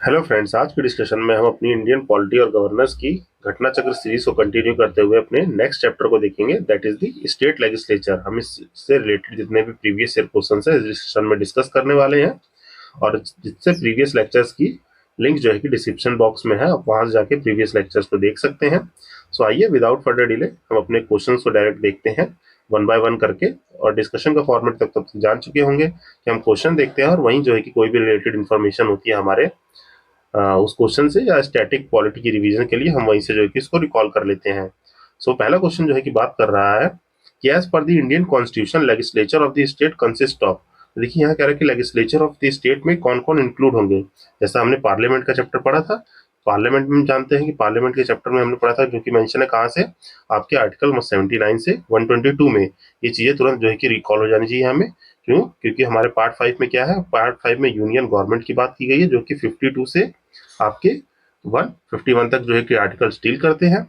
Hello friends, आज के discussion में हम अपनी इंडियन पॉलिटी और गवर्नेंस की घटना चक्र सीरीज को कंटिन्यू करते हुए अपने नेक्स्ट चैप्टर को देखेंगे, that is the state legislature. हम इससे रिलेटेड जितने भी प्रीवियस ईयर क्वेश्चंस है इस डिस्कशन में डिस्कस करने वाले हैं और जिससे प्रीवियस लेक्चर्स की लिंक जो है कि डिस्क्रिप्शन बॉक्स में है, आप वहां जाके प्रीवियस लेक्चर्स को देख सकते हैं। सो आइए विदाउट फर्दर डिले हम अपने क्वेश्चन को डायरेक्ट देखते हैं वन बाय वन करके। और डिस्कशन का फॉर्मेट तब तक जान चुके होंगे कि हम क्वेश्चन देखते हैं और वहीं जो है कि कोई भी रिलेटेड इन्फॉर्मेशन होती है हमारे उस क्वेश्चन से या स्टैटिक पॉलिटी की रिवीजन के लिए हम वहीं से जो है कि इसको रिकॉल कर लेते हैं। सो पहला क्वेश्चन जो है कि बात कर रहा है कि as per the Indian constitution legislature of the state consist of. देखिए यहाँ कह रहा है कि लेजिस्लेचर ऑफ द स्टेट में कौन कौन इंक्लूड होंगे। जैसा हमने पार्लियामेंट का चैप्टर पढ़ा था, पार्लियामेंट में हम जानते हैं कि पार्लियामेंट के चैप्टर में हमने पढ़ा था, जो कि मेंशन है कहाँ से, आपके आर्टिकल 79 से 122 में। ये चीजें तुरंत जो है कि रिकॉल हो जानी चाहिए हमें। क्यों? क्योंकि हमारे पार्ट 5 में क्या है, पार्ट 5 में यूनियन गवर्नमेंट की बात की गई है, जो कि 52 से आपके 151 तक जो है कि आर्टिकल्स डील करते हैं।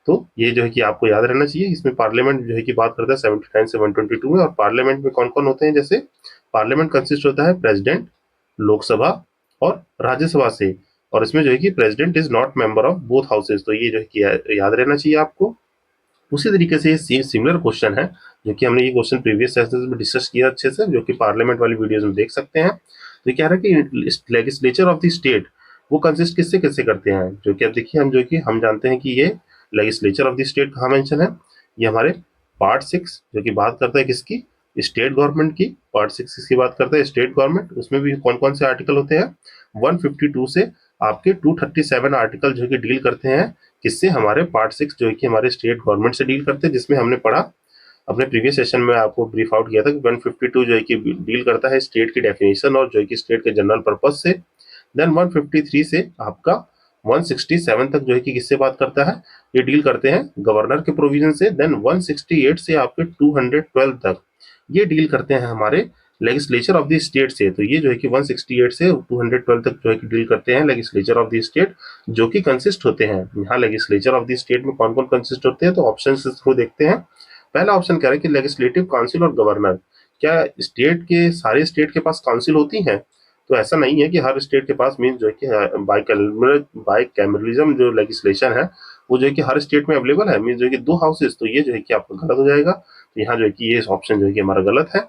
तो ये जो है कि आपको याद रहना चाहिए। इसमें पार्लियामेंट जो है कि बात करता है 79 से 122 में। और पार्लियामेंट में कौन कौन होते हैं, जैसे पार्लियामेंट कंसिस्ट होता है प्रेसिडेंट, लोकसभा और राज्यसभा से। और इसमें जो है कि president is not member of both houses, तो ये जो है कि याद रहना चाहिए आपको। उसी तरीके से ये सिमिलर क्वेश्चन है, जो कि हमने ये क्वेश्चन प्रीवियस सेशंस में डिस्कस किया अच्छे से, जो कि पार्लियामेंट वाली वीडियोस में देख सकते हैं। तो ये कह रहा है कि लेजिस्लेचर ऑफ द स्टेट वो कंसिस्ट किससे किससे करते हैं, जो कि अब देखिए हम जो कि हम जानते हैं कि ये लेजिस्लेचर ऑफ द स्टेट कहाँ मेंशन है, ये हमारे पार्ट 6 जो कि बात करता है किसकी, स्टेट गवर्नमेंट की। पार्ट 6 किसकी बात करता है, स्टेट गवर्नमेंट। उसमें भी कौन कौन से आर्टिकल होते हैं, 152 से आपके 237 आर्टिकल जो कि डील करते हैं किससे, हमारे पार्ट 6 जो है कि हमारे स्टेट गवर्नमेंट से डील करते हैं। जिसमें हमने पढ़ा अपने प्रीवियस सेशन में, आपको ब्रीफ आउट किया था कि 152 जो है कि डील करता है स्टेट की डेफिनेशन और जो है कि स्टेट के जनरल पर्पज से। देन 153 से आपका 167 तक जो है कि किससे बात करता है, ये डील करते हैं गवर्नर के प्रोविजन से। देन 168 से आपके 212 तक ये डील करते हैं हमारे लेजिस्लेचर ऑफ द स्टेट से। तो ये जो है कि 168 से 212 तक जो है कि डील करते हैं लेजिस्लेचर ऑफ द स्टेट, जो कि कंसिस्ट होते हैं। यहाँ लेजिस्लेचर ऑफ द स्टेट में कौन कौन कंसिस्ट होते हैं, तो ऑप्शन के थ्रू देखते हैं। पहला ऑप्शन कह रहा है कि लेजिस्लेटिव काउंसिल और गवर्नर। क्या स्टेट के सारे स्टेट के पास काउंसिल होती हैं? तो ऐसा नहीं है कि हर स्टेट के पास मीन जो है कि बाइकैमरलिज्म जो लेजिस्लेशन है वो जो है कि हर स्टेट में अवेलेबल है, मीन जो है कि दो हाउसेस। तो ये जो है कि आपका गलत हो जाएगा। तो यहाँ जो है कि ये ऑप्शन जो है कि हमारा गलत है।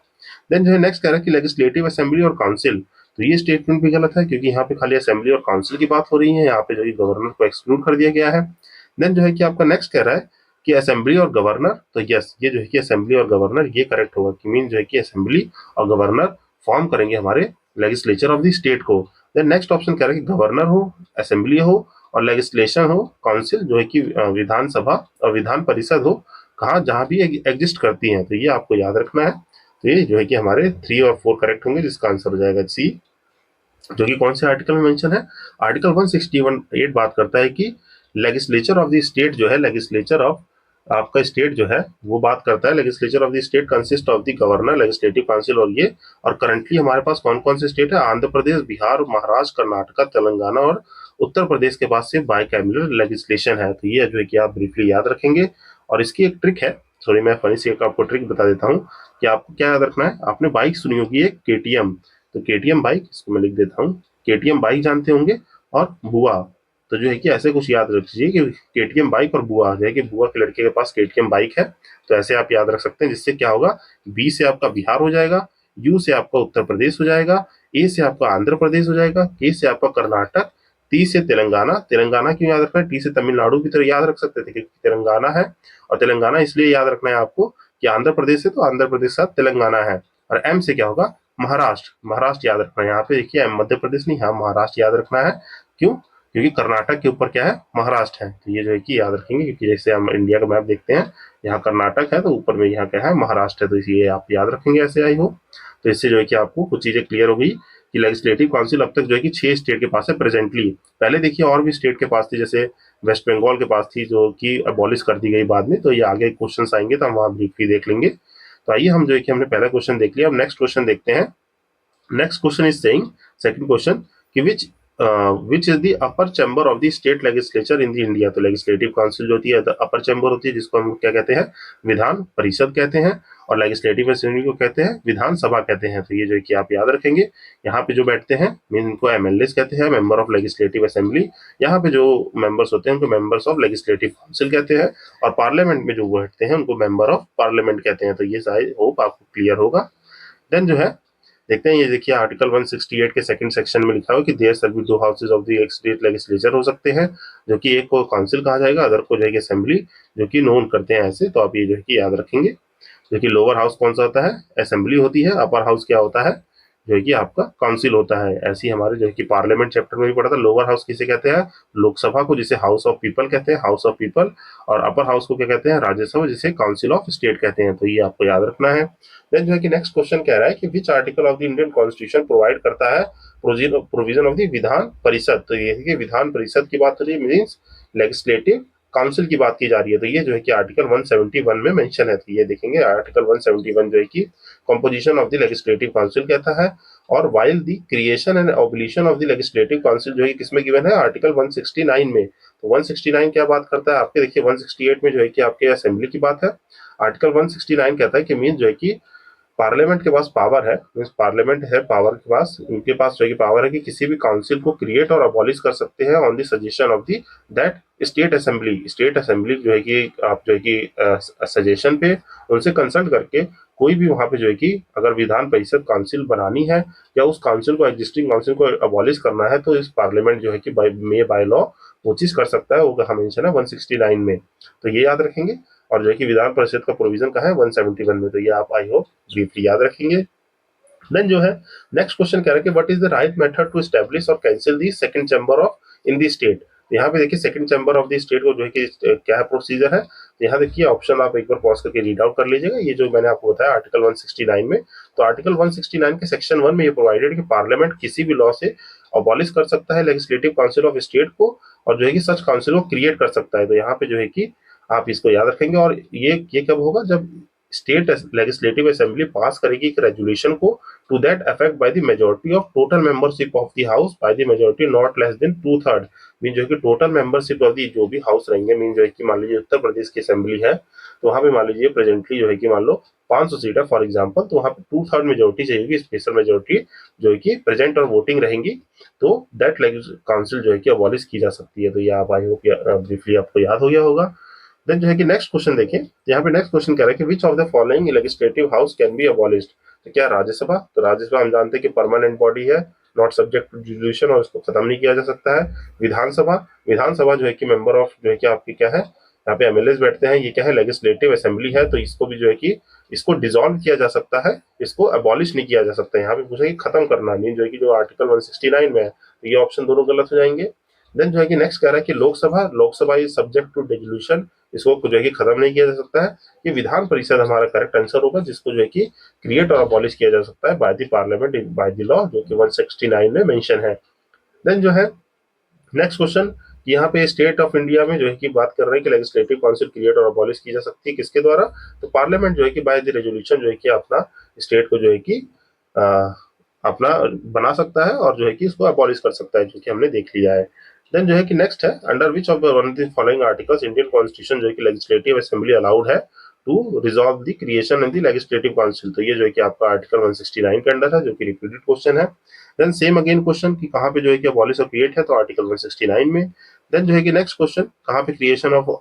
देन जो है नेक्स्ट कह रहा है कि लेजिस्लेटिव असेंबली और काउंसिल। तो ये स्टेटमेंट भी गलत है, क्योंकि यहाँ पे खाली असेंबली और काउंसिल की बात हो रही है, यहाँ पे जो है गवर्नर को एक्सक्लूड कर दिया गया है। देन जो है कि आपका नेक्स्ट कह रहा है कि असेंबली और गवर्नर। तो यस, ये जो है कि असेंबली और गवर्नर ये करेक्ट होगा, कि मीन जो है कि असेंबली और गवर्नर फॉर्म करेंगे हमारे लेजिस्लेचर ऑफ द स्टेट को। देन नेक्स्ट ऑप्शन कह रहा है कि गवर्नर हो, असेंबली हो और लेजिस्लेशन हो, काउंसिल जो है कि विधानसभा और विधान परिषद हो, कहाँ जहां भी एग्जिस्ट करती हैं। तो ये आपको याद रखना है। तो ये जो है कि हमारे 3 और 4 करेक्ट होंगे, जिसका आंसर हो जाएगा सी, जो कि कौन से आर्टिकल में मेंशन है, आर्टिकल 161(8) बात करता है कि लेजिस्लेचर ऑफ द स्टेट जो है, लेजिस्लेचर ऑफ आपका स्टेट जो है वो बात करता है, legislature of the state consist of the governor, legislative council और ये। और करंटली हमारे पास कौन कौन से स्टेट है, आंध्र प्रदेश, बिहार, महाराष्ट्र, कर्नाटका, तेलंगाना और उत्तर प्रदेश के पास से बाइकैमुलर लेजिस्लेशन है। तो ये जो है कि आप ब्रीफली याद रखेंगे। और इसकी एक ट्रिक है, सॉरी मैं फनी सी एक आपको ट्रिक बता देता हूँ कि आपको क्या याद रखना है। आपने बाइक सुनी होगी एक केटीएम, तो केटीएम बाइक, इसको मैं लिख देता हूँ, केटीएम बाइक जानते होंगे, और बुआ। तो जो है कि ऐसे कुछ याद रख लीजिए कि केटीएम बाइक और बुआ, जो है कि बुआ के लड़के के पास केटीएम बाइक है। तो ऐसे आप याद रख सकते हैं, जिससे क्या होगा, बी से आपका बिहार हो जाएगा, यू से आपका उत्तर प्रदेश हो जाएगा, ए से आपका आंध्र प्रदेश हो जाएगा, के से आपका कर्नाटक, टी से तेलंगाना। तेलंगाना क्यों याद रखना है, टी से तमिलनाडु की तरह याद रख सकते थे, क्योंकि तेलंगाना है। और तेलंगाना इसलिए याद रखना है आपको कि आंध्र प्रदेश है, तो आंध्र प्रदेश के साथ तेलंगाना है। और एम से क्या होगा, महाराष्ट्र। महाराष्ट्र याद रखना है, यहाँ पे देखिए मध्य प्रदेश नहीं, यहाँ महाराष्ट्र याद रखना है। क्यों? क्योंकि कर्नाटक के ऊपर क्या है, महाराष्ट्र है। तो ये जो है कि याद रखेंगे, क्योंकि जैसे हम इंडिया का मैप देखते हैं, यहाँ कर्नाटक है तो ऊपर में यहाँ क्या है, महाराष्ट्र है। तो इसलिए आप याद रखेंगे ऐसे, आई हो। तो इससे जो है कि आपको कुछ चीजें क्लियर हो गई कि लेजिस्लेटिव काउंसिल अब तक जो है कि 6 स्टेट के पास है प्रेजेंटली। पहले देखिए और भी स्टेट के पास थी, जैसे वेस्ट बंगाल के पास थी, जो कि अबॉलिश कर दी गई बाद में। तो ये आगे क्वेश्चन आएंगे तो हम वहां ब्रीफली देख लेंगे। तो आइए हम जो है कि हमने पहला क्वेश्चन देख लिया, अब नेक्स्ट क्वेश्चन देखते हैं। Next question is saying, second question, कि which which is the upper chamber of the state legislature in the India. तो लेजिस्लेटिव काउंसिल जो होती है अपर चैम्बर होती है, जिसको हम क्या कहते हैं, विधान परिषद कहते हैं, और लेजिस्लेटिव असेंबली को कहते हैं विधानसभा कहते हैं। तो ये जो है कि आप याद रखेंगे, यहाँ पे जो बैठते हैं मीन इनको एमएलएस कहते हैं, मेंबर ऑफ लेजिस्लेटिव असेंबली। यहाँ पे जो मेंबर्स होते हैं उनको मेंबर्स ऑफ लेजिस्लेटिव काउंसिल कहते हैं, और पार्लियामेंट में जो बैठते हैं उनको मेंबर ऑफ पार्लियामेंट कहते हैं। तो ये शायद होप आपको क्लियर होगा। देन जो है देखते हैं, ये देखिए आर्टिकल 168 के सेकंड सेक्शन में लिखा हुआ कि there shall be two houses of the state legislature हो सकते हैं, जो कि एक को काउंसिल कहा जाएगा, अदर को जो है असेंबली, जो कि नोन करते हैं ऐसे। तो आप ये जो है कि याद रखेंगे। जो कि लोअर हाउस कौन सा होता है, असेंबली होती है। अपर हाउस क्या होता है, जो है कि आपका काउंसिल होता है। ऐसे ही हमारे जो है कि पार्लियामेंट चैप्टर में भी पढ़ा था, लोअर हाउस किसे कहते हैं, लोकसभा को, जिसे हाउस ऑफ पीपल कहते हैं, हाउस ऑफ पीपल। और अपर हाउस को क्या कहते हैं, राज्यसभा, जिसे काउंसिल ऑफ स्टेट कहते हैं। तो ये आपको याद रखना है। देन जो है कि नेक्स्ट क्वेश्चन कह रहा है कि which article of the Indian constitution provide करता है provision of the Vidhan Parishad. तो ये है कि विधान परिषद की बात हो रही है, मीन्स लेजिस्लेटिव काउंसिल की बात की जा रही है। तो ये जो है कि आर्टिकल 171 में मेंशन है। तो ये देखेंगे आर्टिकल 171 जो है कि composition of the legislative council कहता है। और while the creation and abolition of the legislative council जो है किसमें गिवन है, आर्टिकल 169 में। तो 169 क्या बात करता है आपके, देखिए 168 में जो है कि आपके असेंबली की बात है। आर्टिकल 169 कहता है कि मीन जो है कि पार्लियामेंट के पास पावर है, मीन्स पार्लियामेंट है पावर के पास, उनके पास जो है पावर है कि किसी भी काउंसिल को क्रिएट और अबॉलिश कर सकते हैं on the suggestion of the that state assembly. State assembly जो है कि आप जो है कि सजेशन पे उनसे कंसल्ट करके कोई भी वहां पे जो है कि अगर विधान परिषद काउंसिल बनानी है या उस काउंसिल को, एग्जिस्टिंग काउंसिल को अबॉलिश करना है, तो इस पार्लियामेंट जो है कि बाय लॉ वो चीज कर सकता है। वो कहा मेंशन है 169 में। तो ये याद रखेंगे। और जो है कि विधान परिषद का प्रोविजन का है 171 में। तो ये आप आई होप ब्रीफली याद रखेंगे। देन जो है नेक्स्ट क्वेश्चन कह रहा है कि what is the right method to establish और cancel the second chamber of in the state. यहाँ पे देखिए second chamber of the state को जो है कि क्या है प्रोसीजर है। तो यहाँ देखिए ऑप्शन आप एक बार पॉज करके रीड आउट कर लीजिएगा। ये जो मैंने आपको बताया आर्टिकल 169 में। तो आर्टिकल 169 के सेक्शन 1 में ये प्रोवाइडेड कि पार्लियामेंट किसी भी लॉ से अबॉलिश कर सकता है लेजिस्लेटिव काउंसिल ऑफ स्टेट को, और जो है कि सच काउंसिल को क्रिएट कर सकता है। तो यहाँ पे जो है कि आप इसको याद रखेंगे। और ये कब होगा, जब स्टेट लेजिस्लेटिव असेंबली पास करेगी एक रेजुलेशन को to that effect by the majority of total membership of the house by the majority not less than 2/3। Mean जो है कि टोटल मेंबरशिप ऑफ दी जो भी हाउस रहेंगे, मीन जो है कि मान लीजिए उत्तर प्रदेश की असेंबली है, तो वहां पे मान लीजिए प्रेजेंटली जो है कि मान लो 500 सीट है फॉर एग्जाम्पल, तो वहां पे 2/3 मेजोरिटी चाहिए, स्पेशल मेजोरिटी जो है कि प्रेजेंट और वोटिंग रहेंगी, तो दैट काउंसिल जो है कि अबॉलिश की जा सकती है। तो ये आप आई होप ब्रीफली आपको याद हो गया होगा। देन जो है कि नेक्स्ट क्वेश्चन देखिए, यहाँ पे नेक्स्ट क्वेश्चन कह रहा है कि which of the following legislative house can be abolished. तो क्या राज्यसभा, तो राज्यसभा हम जानते हैं कि परमानेंट बॉडी है, नॉट सब्जेक्ट टू डिल्यूशन, और इसको खत्म नहीं किया जा सकता है। विधानसभा, विधानसभा जो है कि मेंबर ऑफ जो है कि आपकी क्या है, यहाँ पे एमएलए बैठते हैं, ये क्या है लेजिस्लेटिव असेंबली है। तो इसको भी जो है कि इसको डिसॉल्व किया जा सकता है, इसको अबॉलिश नहीं किया जा सकता। यहाँ पे पूछेंगे खत्म करना, मीन जो है कि जो आर्टिकल 169 में है। तो ये ऑप्शन दोनों गलत हो जाएंगे। देन जो है कि नेक्स्ट कह रहा है कि Lok Sabha, Lok Sabha is subject to dissolution, इसको जो है कि खत्म नहीं किया जा सकता है। ये विधान परिषद हमारा करेक्ट आंसर होगा, जिसको जो है कि क्रिएट और अबॉलिश किया जा सकता है by the parliament by the law, जो कि 169 में मेंशन है। देन जो है नेक्स्ट क्वेश्चन, यहाँ पे स्टेट ऑफ इंडिया में जो है कि बात कर रहे हैं कि लेजिस्लेटिव काउंसिल क्रिएट और अबॉलिश की जा सकती है किसके द्वारा, तो पार्लियामेंट जो है कि बाय द रेजोल्यूशन जो है कि अपना स्टेट को जो है कि अपना बना सकता है और जो है कि इसको अबॉलिश कर सकता है, जो कि हमने देख लिया है। देन जो है कि नेक्स्ट है, under which of one of the following articles Indian constitution जो है कि लेजिस्लेटिव असेंबली अलाउड है to resolve the creation in the legislative council. तो ये जो है कि आपका आर्टिकल 169 के अंडर है, जो कि रिपीटेड क्वेश्चन है। देन सेम अगेन क्वेश्चन कि कहाँ पे जो है कि अबॉलिश और क्रिएट है, तो आर्टिकल 169 में। देन जो है कि नेक्स्ट क्वेश्चन कहाँ पे क्रिएशन ऑफ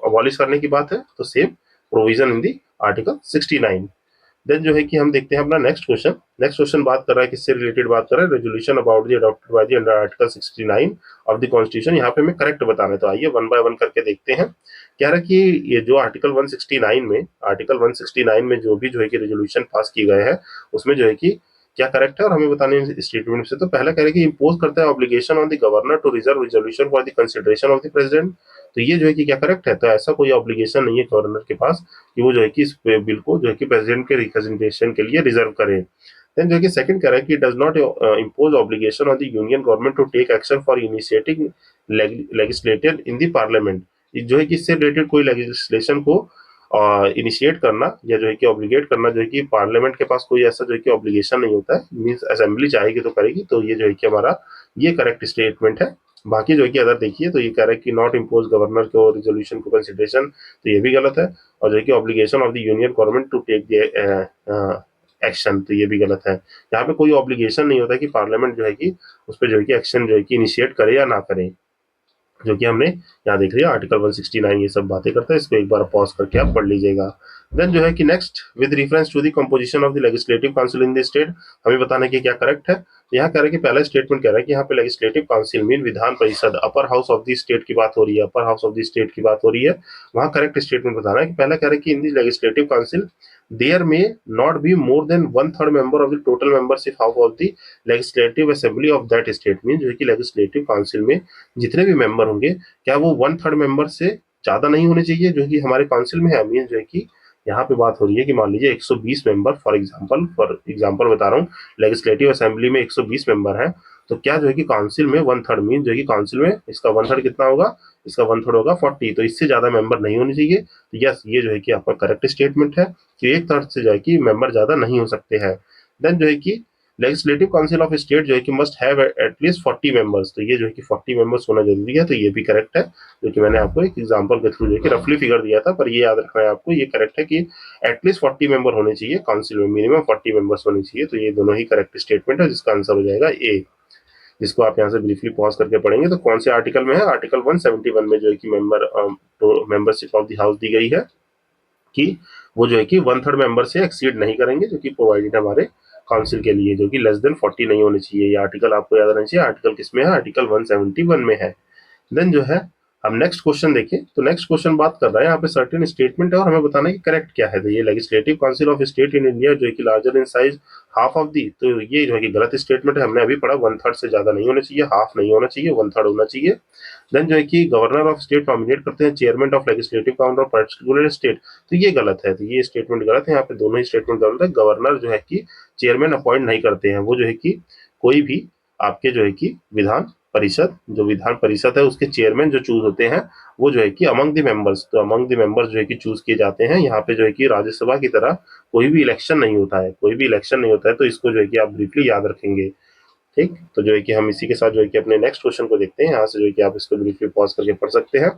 अबॉलिश करने की बात है, तो same provision in the article 69। Then जो है कि हम देखते हैं अपना नेक्स्ट क्वेश्चन। नेक्स्ट क्वेश्चन बात कर रहा है, किससे रिलेटेड बात कर रहा है, resolution about the adopted by the under article 69 of the constitution. यहाँ पे हमें करेक्ट बताना है, तो आइए वन बाय वन करके देखते हैं। कह रहा है कि ये जो आर्टिकल 169 में, आर्टिकल 169 में जो भी जो है कि रेजोल्यूशन पास किए गए हैं, उसमें जो है कि क्या करेक्ट है और हमें बताने स्टेटमेंट से। तो पहला कह रहे हैं कि इम्पोज करता है obligation on the governor to reserve resolution for the consideration of the president. तो ये जो है कि क्या करेक्ट है, तो ऐसा कोई ऑब्लिगेशन नहीं है गवर्नर के पास कि वो जो है कि इस बिल को जो है कि प्रेसिडेंट के रिप्रेजेंटेशन के लिए रिजर्व करे। देन जो है कि सेकंड कह रहा है कि does not impose obligation on the union government to take action for initiating legislative in the parliament. जो है कि इससे रिलेटेड कोई लेजिस्लेशन को इनिशिएट करना या जो है कि ऑब्लिगेट करना, जो है कि पार्लियामेंट के पास कोई ऐसा जो है कि ऑब्लिगेशन नहीं होता है, मीन्स असेंबली चाहेगी तो करेगी। तो ये जो है कि हमारा ये करेक्ट स्टेटमेंट है। बाकी जो है कि अगर देखिए तो ये कह रहा है कि नॉट इम्पोज गवर्नर को रिजोल्यूशन को कंसिडरेशन, तो ये भी गलत है। और जो है कि obligation of the union government to take the action, तो ये भी गलत है। यहाँ पे कोई ऑब्लिगेशन नहीं होता कि पार्लियामेंट जो है कि उस पर जो है कि एक्शन जो है कि इनिशिएट करे या ना करे, जो कि हमने यहाँ देख लिया आर्टिकल 169 ये सब बातें करता है। इसको एक बार पॉज करके आप पढ़ लीजिएगा। देन जो है कि next with reference to the composition of the legislative council in the state, हमें बताना है कि क्या करेक्ट है। यहाँ कह रहा है कि पहला स्टेटमेंट कह रहा है कि यहाँ पे legislative council mean Vidhan Parishad, upper house of the state की बात हो रही है, upper house of the state की बात हो रही है। वहाँ करेक्ट स्टेटमेंट बताना है कि पहला कह रहा है कि in the legislative council there may not be more than 1/3 member of the total membership of the legislative assembly of that state, mean जो है कि लेजिस्लेटिव काउंसिल में जितने भी मेंबर होंगे क्या वो 1/3 मेंबर से ज्यादा नहीं होने चाहिए जो कि हमारे काउंसिल में है। मीन जो है कि यहाँ पे बात हो रही है कि मान लीजिए 120 मेंबर, फॉर एग्जांपल बता रहा हूँ, लेजिस्लेटिव असेंबली में 120 मेंबर हैं, तो क्या जो है कि काउंसिल में 1/3 मीन जो है कि काउंसिल में इसका 1/3 कितना होगा, इसका 1/3 होगा 40, तो इससे ज्यादा मेंबर नहीं होने चाहिए। तो यस, ये जो है कि आपका करेक्ट स्टेटमेंट है कि 1/3 से जो है कि मेंबर ज्यादा नहीं हो सकते हैं। देन जो है कि लेजिस्लेटिव काउंसिल ऑफ स्टेट जो है कि मस्ट हैव एटलीस्ट 40 मेंबर्स, तो ये जो है कि 40 मेंबर्स होना जरूरी है, तो ये भी करेक्ट है। जो कि मैंने आपको एक एग्जांपल के थ्रू जो है कि रफली फिगर दिया था, पर ये याद रखना है आपको, ये करेक्ट है कि एटलीस्ट 40 मेंबर होने चाहिए काउंसिल में, मिनिमम 40 मेंबर्स होने चाहिए। तो ये दोनों ही करेक्ट स्टेटमेंट है, जिसका आंसर हो जाएगा ए, जिसको आप यहाँ से ब्रीफली पॉज करके पढ़ेंगे। तो कौन से आर्टिकल में है, आर्टिकल 171 में जो है कि मेंबरशिप ऑफ द हाउस दी गई है कि वो जो है कि 1/3 मेंबर से एक्सीड नहीं करेंगे, जो कि प्रोवाइडेड हमारे काउंसिल के लिए, जो कि लेस देन 40 नहीं होने चाहिए। ये आर्टिकल आपको याद रहना चाहिए। आर्टिकल किसमें है, आर्टिकल 171 में है। देन जो है हम नेक्स्ट क्वेश्चन देखें, तो नेक्स्ट क्वेश्चन बात कर रहा है यहाँ पे सर्टेन स्टेटमेंट है और हमें बताना है कि करेक्ट क्या है। तो ये legislative council of state in India जो है कि larger in size half of the, तो ये जो है कि गलत स्टेटमेंट है। हमने अभी पढ़ा 1/3 से ज्यादा नहीं होना चाहिए, हाफ नहीं होना चाहिए, 1/3 होना चाहिए। देन जो है कि गवर्नर ऑफ स्टेट नॉमिनेट करते हैं chairman of legislative council of particular state, तो ये गलत है। तो ये स्टेटमेंट गलत है, यहाँ पे दोनों ही स्टेटमेंट गलत है। गवर्नर जो है कि चेयरमैन अपॉइंट नहीं करते हैं, वो जो है कि कोई भी आपके जो है कि विधान परिषद, जो विधान परिषद है उसके चेयरमैन जो चूज होते हैं, वो जो है कि अमंग द मेंबर्स, तो अमंग द मेंबर्स जो है कि चूज किए जाते हैं। यहाँ पे जो है कि राज्यसभा की तरह कोई भी इलेक्शन नहीं होता है, कोई भी इलेक्शन नहीं होता है, तो इसको जो है कि आप ब्रीफली याद रखेंगे। ठीक, तो जो है कि हम इसी के साथ जो है कि अपने नेक्स्ट क्वेश्चन को देखते हैं। यहाँ से जो है कि आप इसको ब्रीफली पॉज करके पढ़ सकते हैं।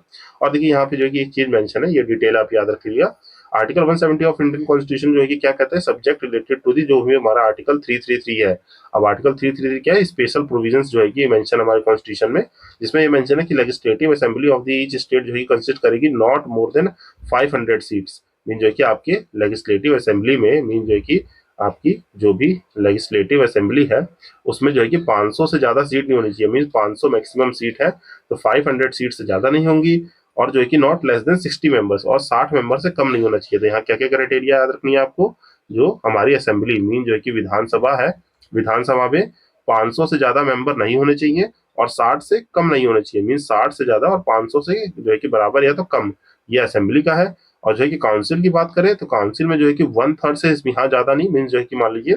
और देखिए यहाँ पे जो है कि एक चीज मेंशन है, ये डिटेल आप याद रखिएगा। आर्टिकल 170 ऑफ इंडियन कॉन्स्टिट्यूशन जो है कि क्या कहता है, सब्जेक्ट रिलेटेड टू दी, जो भी हमारा आर्टिकल 333 है। अब आर्टिकल 333 क्या है, स्पेशल प्रोविजंस जो है कि मेंशन हमारे कॉन्स्टिट्यूशन में, जिसमें ये मेंशन है कि legislative assembly of the each state जो है कंसिस्ट करेगी not more then 500 seats. Mean जो है कि आपके लेजिस्लेटिव असेंबली में, मीन जो है कि आपकी जो भी लेजिस्लेटिव असेंबली है उसमें जो है कि 500 से ज्यादा सीट नहीं होनी चाहिए। मीन 500 मैक्सिमम सीट है, तो 500 सीट से ज्यादा नहीं होंगी। और जो है कि नॉट लेस देन 60 मेंबर्स, और 60 मेंबर से कम नहीं होना चाहिए। तो यहाँ क्या क्या क्राइटेरिया याद रखनी है आपको, जो हमारी असेंबली मीन जो है कि विधानसभा है, विधानसभा में 500 से ज्यादा मेंबर नहीं होने चाहिए और 60 से कम नहीं होने चाहिए। मीन 60 से ज्यादा और 500 से जो है कि बराबर या तो कम, ये असेंबली का है। और जो है कि काउंसिल की बात करें तो काउंसिल में जो है कि 1/3 से यहाँ ज्यादा नहीं, मीन जो है कि मान लीजिए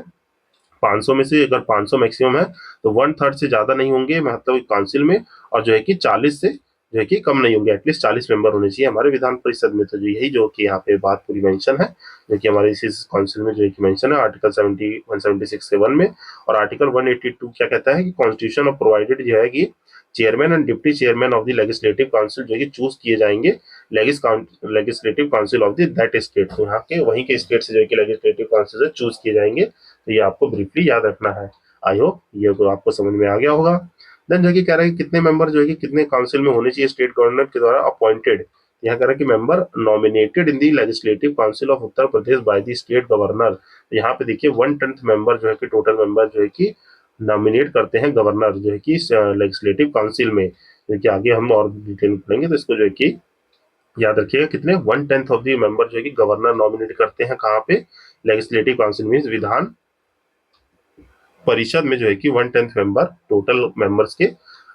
500 में से अगर 500 मैक्सिमम है तो 1/3 से ज्यादा नहीं होंगे मतलब काउंसिल में। और जो है कि 40 से जो है कि कम नहीं होंगे, एटलीस्ट 40 मेंबर होने चाहिए हमारे विधान परिषद में। तो जो यही जो कि यहाँ पे बात पूरी मेंशन है, जो कि हमारे इस काउंसिल में जो है कि मेंशन है आर्टिकल 176 के 1 में। और आर्टिकल 182 क्या कहता है कि कॉन्स्टिट्यूशन ऑफ प्रोवाइडेड जो है कि chairman and deputy chairman of the legislative council जो है कि चूज किए जाएंगे legislative council of that state, तो यहाँ के वहीं के स्टेट से जो है कि लेजिस्लेटिव काउंसिल से चूज किए जाएंगे। तो ये आपको ब्रीफली याद रखना है। आई होप ये तो आपको समझ में आ गया होगा। देन जो है कि कह रहा है कि कितने मेंबर जो है कि कितने काउंसिल में होने चाहिए स्टेट गवर्नर के द्वारा अपॉइंटेड। यहाँ कह रहा है कि member nominated in the legislative council of Uttar Pradesh by the state governor. यहाँ पे देखिए 1/10 मेंबर जो है कि टोटल मेंबर जो है कि नॉमिनेट करते हैं गवर्नर जो है कि लेजिस्लेटिव काउंसिल में। देखिए आगे हम और डिटेल में पढ़ेंगे, तो इसको जो है कि याद रखिएगा कितने 1/10 ऑफ दी मेंबर जो है कि गवर्नर नॉमिनेट करते हैं कहाँ पे, legislative council mean Vidhan Parishad में जो है कि 1/10 मेंबर टोटल मेंबर्स के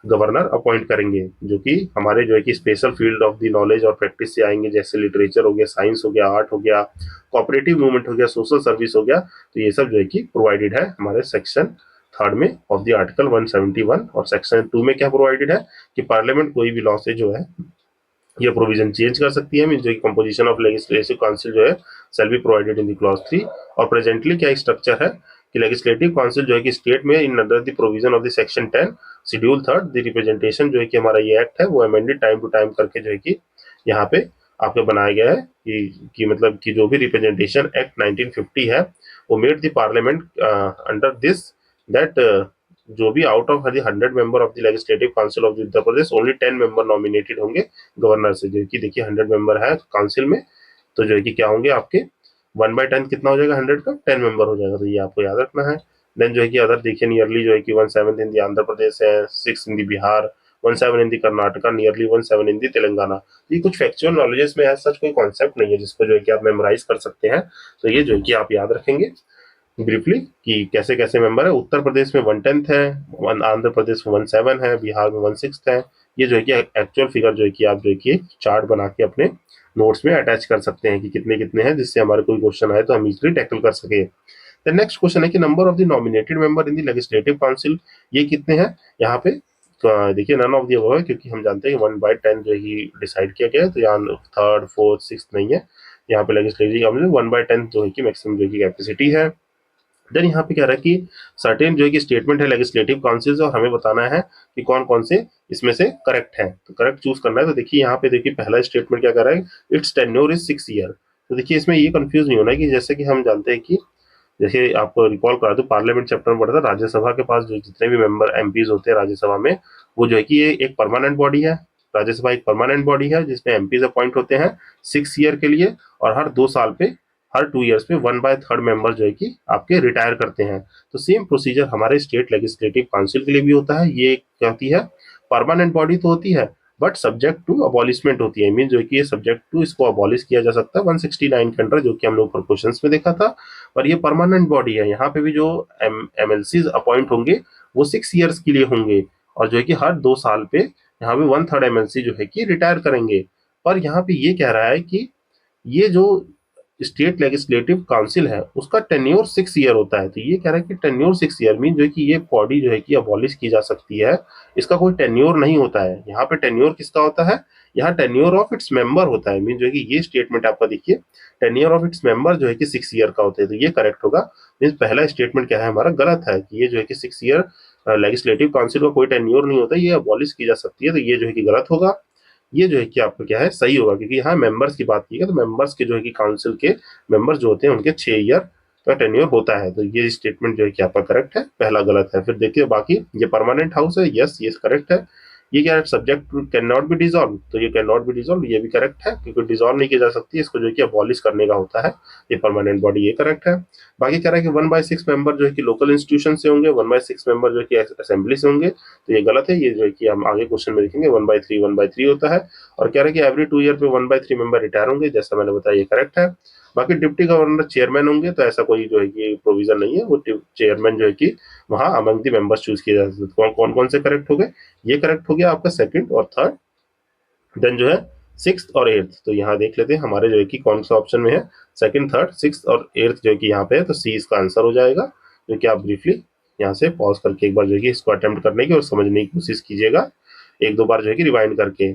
गवर्नर अपॉइंट करेंगे, जो कि हमारे जो है कि special field of the knowledge और प्रैक्टिस से आएंगे, जैसे लिटरेचर हो गया, साइंस हो गया, आर्ट हो गया, कोऑपरेटिव मूवमेंट हो गया, सोशल सर्विस हो गया। तो ये सब जो है कि प्रोवाइडेड है हमारे सेक्शन 3 में ऑफ द आर्टिकल 171। और सेक्शन 2 में क्या प्रोवाइडेड है कि पार्लियामेंट कोई भी लॉ से जो है ये प्रोविजन चेंज कर सकती है। मीन जो कंपोजिशन ऑफ लेजिस्लेटिव काउंसिल जो है shall be provided in the clause 3। और प्रेजेंटली क्या स्ट्रक्चर है कि लेजिस्लेटिव काउंसिल जो है कि स्टेट में in under the provision of the section 10 schedule third the representation जो है कि हमारा ये एक्ट है वो अमेंडेड टाइम टू टाइम करके जो है कि यहाँ पे आपको बनाया गया है कि मतलब कि जो भी रिप्रेजेंटेशन एक्ट 1950 है वो made the parliament under this that जो भी out of the 100 member of the legislative council of Uttar Pradesh only 10 member nominated होंगे गवर्नर से, जो कि देखिए 100 मेंबर है काउंसिल में, तो जो है कि क्या होंगे आपके 1/10 कितना हो जाएगा 100 का 10 मेंबर हो जाएगा, तो ये आपको याद रखना है। देन जो है कि अदर देखिए नियरली जो है कि 1/7 इन दी आंध्र प्रदेश है, 6 इन दी बिहार, 1/7 इन दी कर्नाटका, नियरली 1/7 इन दी तेलंगाना। ये कुछ फैक्चुअल नॉलेजेस में ऐसा सच कोई कॉन्सेप्ट नहीं है जिसको जो है कि आप मेमोराइज कर सकते हैं, तो ये जो है कि आप याद रखेंगे ब्रीफली कि कैसे कैसे मेंबर है। उत्तर प्रदेश में 1/10 है, आंध्र प्रदेश में 1/7 है, बिहार में 1/6 है। ये जो है कि एक्चुअल फिगर जो है कि आप जो है कि चार्ट बना के अपने नोट्स में अटैच कर सकते हैं कि कितने कितने हैं, जिससे हमारे कोई क्वेश्चन आए तो हम इजिली टैकल कर सके। द नेक्स्ट क्वेश्चन है कि number of the nominated member in the legislative council, ये कितने हैं यहाँ पे, तो देखिए नन ऑफ द अबव है क्योंकि हम जानते हैं कि 1/10 जो ही डिसाइड किया गया है, तो यहाँ थर्ड फोर्थ सिक्स नहीं है, यहाँ पे लेजिस्लेटिव काउंसिल 1/10 जो है कि मैक्सिमम जो है कि कैपेसिटी है। देन यहाँ पे कह रहा है कि सर्टेन जो है कि स्टेटमेंट है लेजिस्लेटिव काउंसिल और हमें बताना है कि कौन कौन से इसमें से करेक्ट है, तो करेक्ट चूज करना है। तो देखिए यहाँ पे देखिए पहला स्टेटमेंट क्या कर रहा है, इट्स टेन्योर इज 6 ईयर। तो देखिए इसमें ये कंफ्यूज नहीं होना है कि जैसे कि हम जानते हैं कि जैसे आपको रिकॉल करा दो पार्लियामेंट चैप्टर में पढ़ा था, राज्यसभा के पास जो जितने भी मेंबर एमपीज होते हैं राज्यसभा में, वो जो है कि ये एक परमानेंट बॉडी है। राज्यसभा एक परमानेंट बॉडी है जिसमें एमपीज अपॉइंट होते हैं 6 ईयर के लिए, और हर 2 साल पे, हर 2 ईयर्स पे 1/3 मेंबर जो है कि आपके रिटायर करते हैं। तो सेम प्रोसीजर हमारे स्टेट लेजिस्लेटिव काउंसिल के लिए भी होता है। ये क्या होती है, परमानेंट बॉडी तो होती है बट सब्जेक्ट टू अबॉलिशमेंट होती है, मीन जो है कि ये सब्जेक्ट टू इसको अबॉलिश किया जा सकता है 169 के अंडर, जो कि हम लोग क्वेश्चंस में देखा था। और ये परमानेंट बॉडी है, यहाँ पे भी जो एमएलसी अपॉइंट होंगे वो 6 ईयर्स के लिए होंगे, और जो है कि हर 2 साल पे यहाँ पे 1/3 एमएलसी जो है कि रिटायर करेंगे। पर यहाँ पे ये कह रहा है कि ये जो स्टेट लेजिस्लेटिव काउंसिल है उसका टेन्योर 6 ईयर होता है, तो ये कह रहा है कि टेन्योर 6 ईयर मीन जो है कि ये बॉडी जो है कि अबॉलिश की जा सकती है, इसका कोई टेन्योर नहीं होता है। यहाँ पे टेन्योर किसका होता है, यहाँ टेन्योर ऑफ इट्स मेंबर होता है, मीन जो है कि ये स्टेटमेंट आपका देखिए टेन्योर ऑफ इट्स मेंबर जो है कि 6 ईयर का होता है, तो ये करेक्ट होगा। मीन पहला स्टेटमेंट क्या है हमारा गलत है कि ये जो है कि 6 ईयर लेजिस्लेटिव काउंसिल का कोई टेन्योर नहीं होता, ये अबॉलिश की जा सकती है, तो ये जो है कि गलत होगा। ये जो है कि आपका क्या है सही होगा, क्योंकि यहाँ मेंबर्स की बात की है, तो मेंबर्स के जो है कि काउंसिल के मेंबर्स जो होते हैं उनके 6 ईयर का टेन्योर होता है, तो ये स्टेटमेंट जो है कि आपका करेक्ट है, पहला गलत है। फिर देखिए बाकी ये परमानेंट हाउस है, यस ये करेक्ट है। ये क्या है, subject can not be dissolve, तो ये कैन नॉट बी डिजॉल्व ये भी करेक्ट है, क्योंकि डिजॉल्व नहीं की जा सकती, इसको जो है कि अबॉलिश करने का होता है, ये परमानेंट बॉडी, ये करेक्ट है। बाकी कह रहा है कि 1/6 मेंबर जो है कि लोकल इंस्टीट्यूशन से होंगे, 1/6 मेंबर जो है कि असेंबली से होंगे, तो ये गलत है। ये जो है कि हम आगे क्वेश्चन में देखेंगे 1/3 होता है। और कह रहे हैं कि एवरी 2 ईयर पे 1/3 मेंबर रिटायर होंगे, जैसा मैंने बताया ये करेक्ट है। बाकी डिप्टी गवर्नर चेयरमैन होंगे, तो ऐसा कोई जो है कि प्रोविजन नहीं है, वो चेयरमैन जो है कि वहां अमंग दी मेंबर्स चूज किए जा सकते हैं। कौन कौन से करेक्ट हो गए, ये करेक्ट हो गया आपका सेकंड और थर्ड। देन जो है सिक्स और एट्थ, तो यहाँ देख लेते हैं हमारे जो है कि कौन सा ऑप्शन में है, सेकंड थर्ड सिक्स और एट्थ जो है कि यहाँ पे है, तो सी इसका आंसर हो जाएगा, जो कि आप ब्रीफली यहाँ से पॉज करके एक बार जो है कि इसको अटेम्प्ट करने की और समझने की कोशिश कीजिएगा, एक दो बार जो है कि रिवाइंड करके।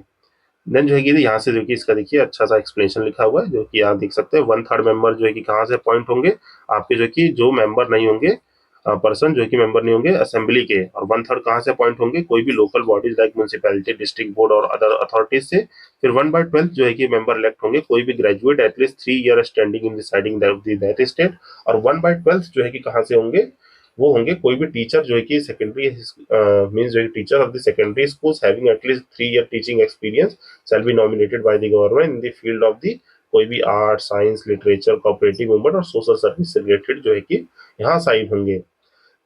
देन जो है कि यहाँ से जो कि इसका देखिए अच्छा सा एक्सप्लेनेशन लिखा हुआ है, जो कि यहाँ देख सकते हैं 1/3 मेंबर जो है कि कहाँ से अपॉइंट होंगे, आपके जो कि जो मेंबर नहीं होंगे, पर्सन जो है कि मेंबर नहीं होंगे असेंबली के, और 1/3 कहाँ से अपॉइंट होंगे, कोई भी local bodies like municipality, district board और अदर अथॉरिटीज से। फिर 1/12 जो है कि मेंबर इलेक्ट होंगे कोई भी graduate at least 3 year standing in deciding that state. और 1/12 जो है कि कहाँ से होंगे, वो होंगे कोई भी टीचर जो है कि सेकेंडरी मींस जो teacher of the secondary schools having at least 3 year teaching experience shall be nominated by the government in the field of the कोई भी art science literature cooperative movement और सोशल सर्विस से related जो है कि यहाँ sign होंगे।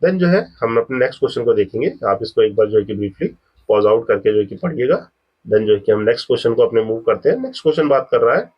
देन जो है हम अपने नेक्स्ट क्वेश्चन को देखेंगे, आप इसको एक बार जो है कि ब्रीफली पॉज आउट करके जो है कि पढ़िएगा। देन जो है कि हम नेक्स्ट क्वेश्चन को अपने मूव करते हैं। नेक्स्ट क्वेश्चन बात कर रहा है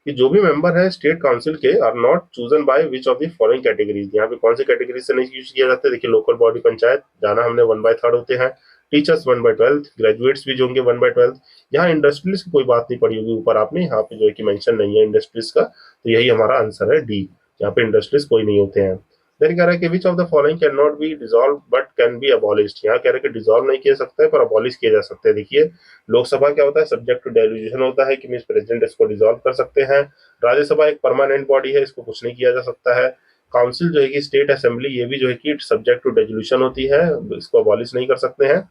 कि जो भी मेंबर है स्टेट काउंसिल के are not chosen by which of the following categories, यहाँ पे कौन सी कैटेगरी से नहीं चूज किया जाता है। देखिए लोकल बॉडी पंचायत जाना हमने 1/3 होते हैं, टीचर्स 1/12, ग्रेजुएट्स भी जो होंगे 1/12। यहाँ इंडस्ट्रीज की कोई बात नहीं पड़ी होगी ऊपर आपने, यहाँ पे जो है कि मेंशन नहीं है इंडस्ट्रीज का, तो यही हमारा आंसर है डी, यहाँ पे इंडस्ट्रीज कोई नहीं होते हैं। देन कह रहा है कि which of the following can not be dissolve but can be abolished, यहाँ कह रहा है कि डिसॉल्व नहीं किया सकता है पर अबॉलिश किया जा सकता है। देखिए लोकसभा क्या होता है, सब्जेक्ट टू डेल्यूजन होता है कि मींस प्रेसिडेंट इसको डिसॉल्व कर सकते हैं। राज्यसभा एक परमानेंट बॉडी है, इसको कुछ नहीं किया जा सकता है। काउंसिल जो है कि स्टेट असेंबली, ये भी जो है कि सब्जेक्ट टू डेल्यूशन होती है, इसको अबॉलिश नहीं कर सकते हैं।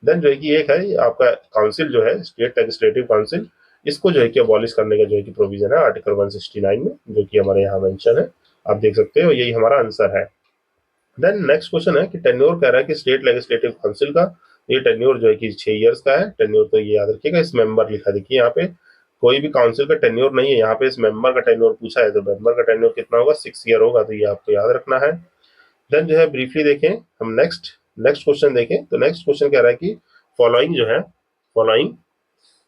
देन जो है कि एक है आपका काउंसिल जो है स्टेट लेजिस्लेटिव काउंसिल, इसको जो है कि अबॉलिश करने का जो है कि प्रोविजन है आर्टिकल 169 में, जो कि हमारे यहाँ मेंशन है, आप देख सकते हो, यही हमारा आंसर है। देन नेक्स्ट क्वेश्चन है कि टेन्योर कह रहा है कि स्टेट लेजिस्लेटिव काउंसिल का ये टेन्योर जो है कि 6 ईयर्स का है। टेन्योर तो ये याद रखिएगा, इस मेंबर लिखा, देखिए यहाँ पे कोई भी काउंसिल का टेन्योर नहीं है, यहाँ पे इस मेंबर का टेन्योर पूछा है, तो मेंबर का टेन्योर कितना होगा, 6 ईयर होगा, तो ये आपको याद रखना है। देन जो है ब्रीफली देखें हम, नेक्स्ट नेक्स्ट क्वेश्चन देखें, तो नेक्स्ट क्वेश्चन कह रहा है कि फॉलोइंग जो है, फॉलोइंग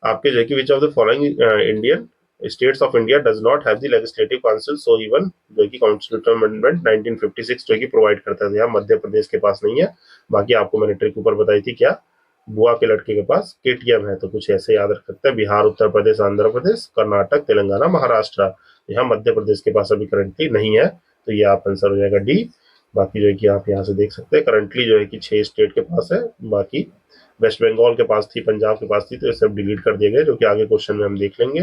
आपके जो है कि which of the following Indian states of India does not have the legislative council so even, जो कि कॉन्स्टिट्यूशन अमेंडमेंट 1956 जो कि प्रोवाइड करता है, यहाँ मध्य प्रदेश के पास नहीं है। बाकी आपको मैंने ट्रिक ऊपर बताई थी, क्या बुआ के लड़के के पास केटीएम है, तो कुछ ऐसे याद रख सकते हैं, बिहार, उत्तर प्रदेश, आंध्र प्रदेश, कर्नाटक, तेलंगाना, महाराष्ट्र, यहाँ मध्य प्रदेश के पास अभी करंटली नहीं है, तो ये आप आंसर हो जाएगा डी। बाकी जो है कि आप यहाँ से देख सकते हैं करंटली जो है कि 6 स्टेट के पास है, बाकी वेस्ट बंगाल के पास थी, पंजाब के पास थी, तो ये सब डिलीट कर दिए गए, जो कि आगे क्वेश्चन में हम देख लेंगे।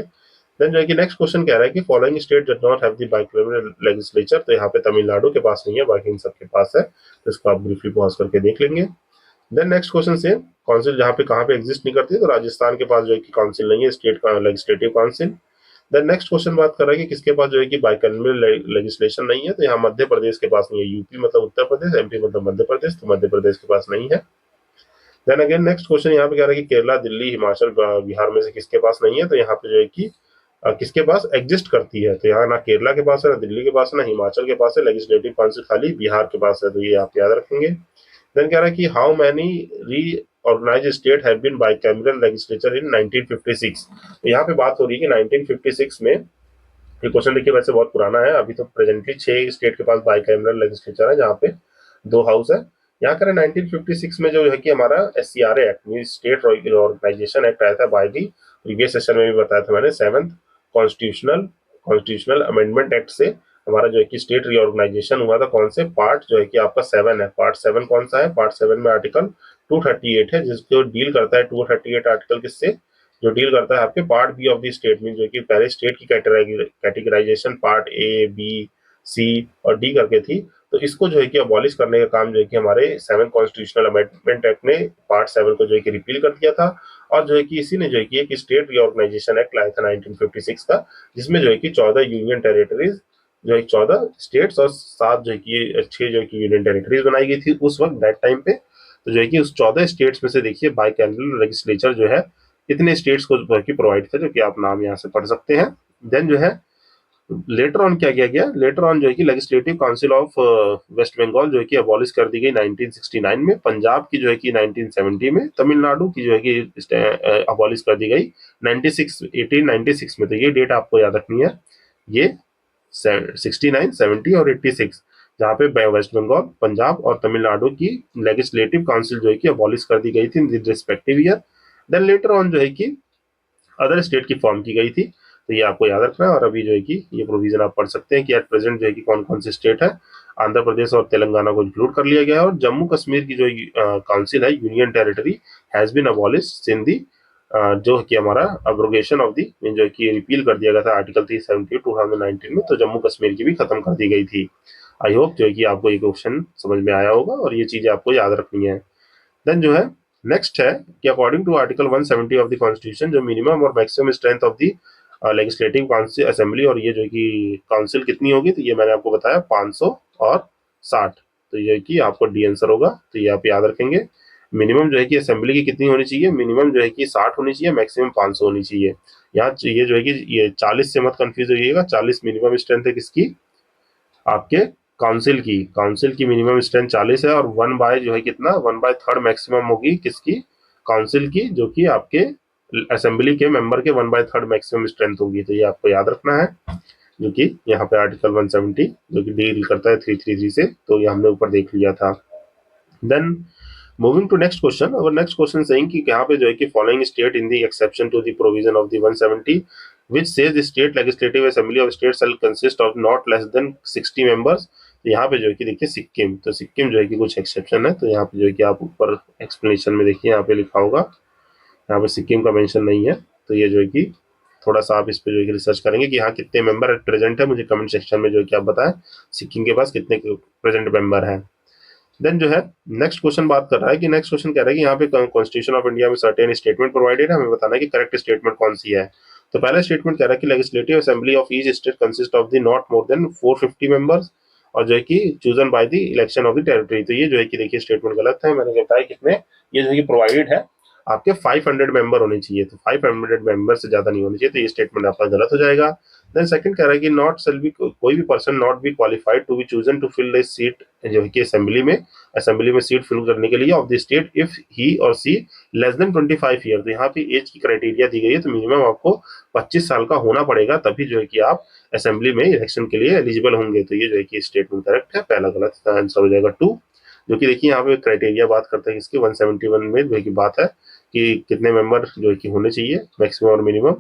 देन जो है कि नेक्स्ट क्वेश्चन कह रहा है कि following state does not have the bicameral legislature, तो यहाँ पे तमिलनाडु के पास नहीं है, बाकी इन सबके पास है, तो इसको आप ब्रीफली पॉज करके देख लेंगे। देन नेक्स्ट क्वेश्चन से काउंसिल जहाँ पे कहाँ पे एग्जिस्ट नहीं करती है, तो राजस्थान के पास जो है कि काउंसिल नहीं है, स्टेट का legislative council. Then next question बात कर रहा है कि किसके पास जो है कि बाइकैमेरल लेजिस्लेशन नहीं है, तो यहाँ मध्य प्रदेश के पास नहीं है, यूपी मतलब उत्तर प्रदेश, एमपी मतलब मध्य प्रदेश, तो मध्य प्रदेश के पास नहीं है। देन अगेन नेक्स्ट क्वेश्चन यहाँ पे कह रहा है कि केरला, दिल्ली, हिमाचल, बिहार में से किसके पास नहीं है, तो यहाँ पे जो है कि किसके पास एग्जिस्ट करती है, तो यहाँ ना केरला के पास है, ना दिल्ली के पास है, ना हिमाचल के पास है, लेजिस्लेटिव काउंसिल खाली बिहार के पास है, तो ये आप याद रखेंगे। देन कह रहा है कि how many reorganise state have been bicameral legislature in 1956, तो यहाँ पे बात हो रही है कि 1956 में, ये क्वेश्चन देखिए वैसे बहुत पुराना है, अभी तो प्रेजेंटली 6 स्टेट के पास बाइकैमेरल लेजिस्लेचर है, जहाँ पे 2 हाउस है। यहाँ करें 1956 में जो है कि हमारा SCRA act, state organisation act आया था, बाय दी, प्रीवियस सेशन में भी बताया था मैंने, 7th कॉन्स्टिट्यूशनल अमेंडमेंट एक्ट से हमारा जो है कि स्टेट रीऑर्गेनाइजेशन हुआ था, कौन से पार्ट जो है कि आपका 7 है, पार्ट 7 कौन सा है, पार्ट 7 में आर्टिकल 238 है, जिसको डील करता है 238 आर्टिकल किससे, जो डील करता है आपके part B of the state में, जो कि पहले स्टेट की categorisation part A, B, C और डी करके थी, तो इसको जो है कि अबॉलिश करने का काम जो है कि हमारे 7th कॉन्स्टिट्यूशनल अमेंडमेंट एक्ट ने पार्ट 7 को जो है कि रिपील कर दिया था, और जो है कि इसी ने जो है कि एक स्टेट रीऑर्गेनाइजेशन एक्ट लाया था 1956 का, जिसमें जो है कि 14 यूनियन टेरिटरीज, जो है 14 स्टेट्स और 7 जो है कि 6 जो है कि यूनियन टेरिटरीज बनाई गई थी उस वक्त दैट टाइम पे, तो जो है कि उस 14 स्टेट्स में से देखिए बाइकैमेरल लेजिस्लेचर जो है इतने स्टेट्स को प्रोवाइड थे, जो कि आप नाम यहाँ से पढ़ सकते हैं। देन जो है लेटर ऑन क्या किया गया, लेटर ऑन जो है कि legislative council of west Bengal जो है कि अबॉलिश कर दी गई 1969 में, पंजाब की जो है कि 1970 में, तमिलनाडु की जो है कि अबॉलिश कर दी गई 1896 में, तो ये डेट आपको याद रखनी है, ये 69, 70 और 86, जहाँ पे वेस्ट बंगाल, पंजाब और तमिलनाडु की लेजिस्लेटिव काउंसिल जो है कि अबॉलिश कर दी गई थी in respective year. Then later on जो है कि अदर स्टेट की फॉर्म की गई थी, तो ये आपको याद रखना है, और अभी जो है कि ये प्रोविजन आप पढ़ सकते हैं कि एट प्रेजेंट जो है कि कौन कौन से स्टेट है, आंध्र प्रदेश और तेलंगाना को इंक्लूड कर लिया गया है, और जम्मू कश्मीर की जो काउंसिल है, union territory, has been abolish in the, जो कि हमारा अब्रोगेशन ऑफ दी, जो है कि रिपील कर दिया गया था आर्टिकल 370 2019 में, तो जम्मू कश्मीर की भी खत्म कर दी गई थी। आई होप जो है कि आपको ये क्वेश्चन समझ में आया होगा और ये चीजें आपको याद रखनी है। देन जो है नेक्स्ट है कि according to article 170 of the constitution, जो मिनिमम और maximum strength of the legislative council assembly, और ये जो कि काउंसिल कितनी होगी, तो ये मैंने आपको बताया 500 और 60, तो ये कि आपको डी आंसर होगा, तो ये आप याद रखेंगे। मिनिमम जो है कि असेंबली की कितनी होनी चाहिए, मिनिमम जो है कि 60 होनी चाहिए, मैक्सिमम 500 होनी चाहिए। यहाँ ये जो है कि ये 40 से मत कंफ्यूज होइएगा, 40 मिनिमम स्ट्रेंथ है किसकी, आपके काउंसिल की मिनिमम स्ट्रेंथ 40 है, और 1/, जो है कितना, 1/3 मैक्सिमम होगी किसकी, काउंसिल की, जो कि आपके असेंबली के मेंबर के 1/3 मैक्सिमम स्ट्रेंथ होगी, तो ये आपको याद रखना है, जो कि यहाँ पे आर्टिकल 170 जो कि डील करता है 333 से, तो ये हमने ऊपर देख लिया था। Then moving to next question, और नेक्स्ट क्वेश्चन सेइंग कि यहाँ पे जो है कि following state in the exception to the provision of the 170 which says the state legislative assembly of state shall consist of not less than 60 members, तो यहाँ पे जो है कि देखिए सिक्किम, तो सिक्किम जो है कि कुछ एक्सेप्शन है, तो यहाँ पे जो है कि आप ऊपर एक्सप्लेनेशन में देखिए यहाँ पे लिखा होगा, यहाँ पे सिक्किम का मेंशन नहीं है, तो ये जो है कि थोड़ा सा आप इस पे जो है कि रिसर्च करेंगे कि यहाँ कितने मेंबर प्रेजेंट है, मुझे कमेंट सेक्शन में जो है कि आप बताएं सिक्किम के पास कितने प्रेजेंट मेंबर है। देन जो है नेक्स्ट क्वेश्चन बात कर रहा है कि नेक्स्ट क्वेश्चन कह रहा है कि यहाँ पे कॉन्स्टिट्यूशन ऑफ इंडिया में सर्टेन स्टेटमेंट प्रोवाइडेड है, हमें बताना है कि करेक्ट स्टेटमेंट कौन सी है। तो पहला स्टेटमेंट कह रहा है कि legislative assembly of each state consist of the not more then 450 members और जो है कि chosen by the election of the territory. तो ये जो है कि देखिए स्टेटमेंट गलत है, मैंने बताया कितने, ये जो है कि प्रोवाइडेड है आपके 500 मेंबर होने चाहिए, तो 500 मेंबर से ज्यादा नहीं होने चाहिए, तो ये स्टेटमेंट आपका गलत हो जाएगा। देन सेकंड कह रहा है कि नॉट सेल बी, कोई भी person not be qualified to be chosen to fill the seat जो है कि असेंबली में सीट फिल करने के लिए of the state if he और सी लेस देन 25 ईयर। तो यहाँ पे एज की क्राइटेरिया दी गई है, तो मिनिमम आपको 25 साल का होना पड़ेगा, तभी जो है कि आप असेंबली में इलेक्शन के लिए एलिजिबल होंगे। तो ये जो है कि स्टेटमेंट करेक्ट है, पहला गलत, आंसर हो जाएगा 2। जो कि देखिए यहाँ पे क्राइटेरिया बात करते हैं इसके 171 में जो है कि बात है कि कितने मेंबर जो है कि होने चाहिए मैक्सिमम और मिनिमम,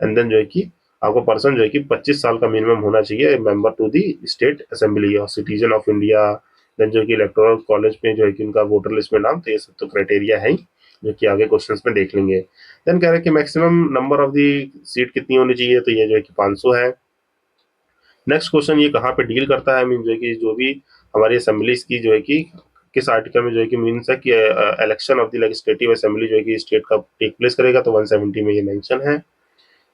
एंड देन जो है कि आपको पर्सन जो है कि 25 साल का मिनिमम होना चाहिए member to the state assembly और सिटीजन ऑफ इंडिया। देन जो कि इलेक्टोरल कॉलेज में जो है कि उनका वोटर लिस्ट में नाम, तो ये सब तो क्राइटेरिया है ही, जो कि आगे क्वेश्चंस में देख लेंगे। देन कह रहे हैं कि maximum number of the seat कितनी होनी चाहिए, तो ये जो है कि 500 है। नेक्स्ट क्वेश्चन ये कहाँ पे डील करता है, मीन जो है कि जो भी हमारी असेंबलीज की जो है कि किस आर्टिकल में जो है कि मीन्स है कि election of the legislative assembly जो है कि स्टेट का टेक प्लेस करेगा, तो 170 में ये मेंशन है।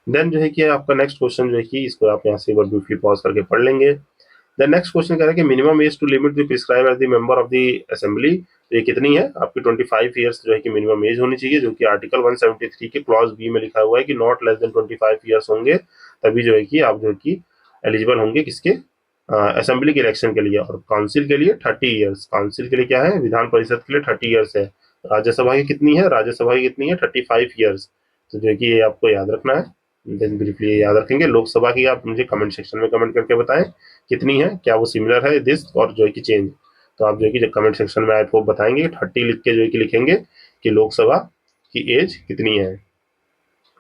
देन जो है कि आपका नेक्स्ट क्वेश्चन जो है कि इसको आप यहाँ से एक बार ब्रीफली पॉज करके पढ़ लेंगे। देन नेक्स्ट क्वेश्चन कह रहा है कि minimum age to limit the prescribe age the member of the assembly, तो ये कितनी है आपकी 25 ईयर्स जो है कि मिनिमम एज होनी चाहिए, जो कि आर्टिकल 173 के क्लॉज बी में लिखा हुआ है कि नॉट लेस देन 25 ईयर्स होंगे तभी जो है कि आप जो है कि एलिजिबल होंगे किसके, असेंबली के इलेक्शन के लिए। और काउंसिल के लिए 30 ईयर्स, काउंसिल के लिए क्या है, विधान परिषद के लिए 30 ईयर्स है। राज्यसभा की कितनी है, राज्यसभा की कितनी है 35 ईयर्स, तो जो है कि ये आपको याद रखना है। देन ब्रीफली याद रखेंगे। लोकसभा की आप मुझे कमेंट सेक्शन में कमेंट करके बताएं कितनी है, क्या वो सिमिलर है दिस और जो है कि चेंज, तो आप जो है कि कमेंट सेक्शन में आपको बताएंगे 30 लिख के जो है कि लिखेंगे कि लोकसभा की एज कितनी है।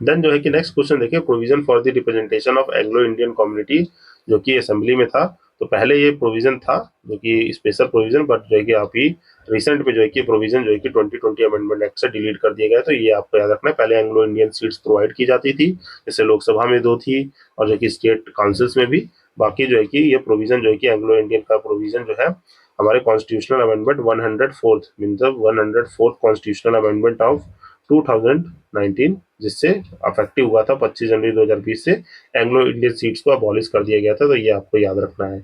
देन जो है कि नेक्स्ट क्वेश्चन देखिए, provision for the representation of Anglo Indian community, जो कि असेंबली में था, तो पहले ये प्रोविजन था जो कि स्पेशल प्रोविजन, बट जो है कि आप ही रिसेंट में जो है कि प्रोविजन जो है कि 2020 अमेंडमेंट एक्ट से डिलीट कर दिया गया। तो ये आपको याद रखना है, पहले एंग्लो इंडियन सीट्स प्रोवाइड की जाती थी, जैसे लोकसभा में 2 थी और जो कि स्टेट काउंसिल्स में भी। बाकी जो है कि ये प्रोविजन जो है कि एंग्लो इंडियन का प्रोविजन जो है हमारे कॉन्स्टिट्यूशनल अमेंडमेंट 104th मतलब 104th कॉन्स्टिट्यूशनल अमेंडमेंट ऑफ 2019, जिससे अफेक्टिव हुआ था 25 जनवरी 2020 से एंग्लो इंडियन सीट्स को अबॉलिश कर दिया गया था, तो ये आपको याद रखना है।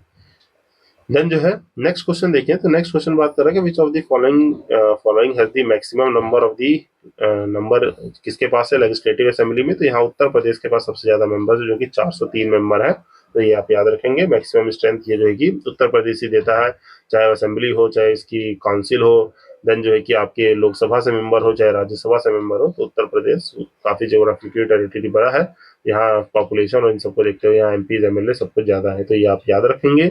देन जो है नेक्स्ट क्वेश्चन देखिए, तो नेक्स्ट क्वेश्चन बात कर रहा है कि which of the following has the maximum number of the number, किसके पास है लेजिस्लेटिव असेंबली में, तो यहाँ उत्तर प्रदेश के पास सबसे ज्यादा मेंबर्स है जो कि 403 मेंबर है, तो ये आप याद रखेंगे। मैक्सिमम स्ट्रेंथ ये जो है कि उत्तर प्रदेश ही देता है, चाहे असेंबली हो चाहे इसकी काउंसिल हो। देन जो है कि आपके लोकसभा से मेंबर हो चाहे राज्यसभा से मेंबर हो, तो उत्तर प्रदेश काफी ज्योग्राफिकली टेरिटरी बड़ा है, यहाँ पॉपुलेशन और इन सबको देखते हुए यहाँ एमपी एमएलए सब कुछ ज्यादा है, तो ये आप याद रखेंगे।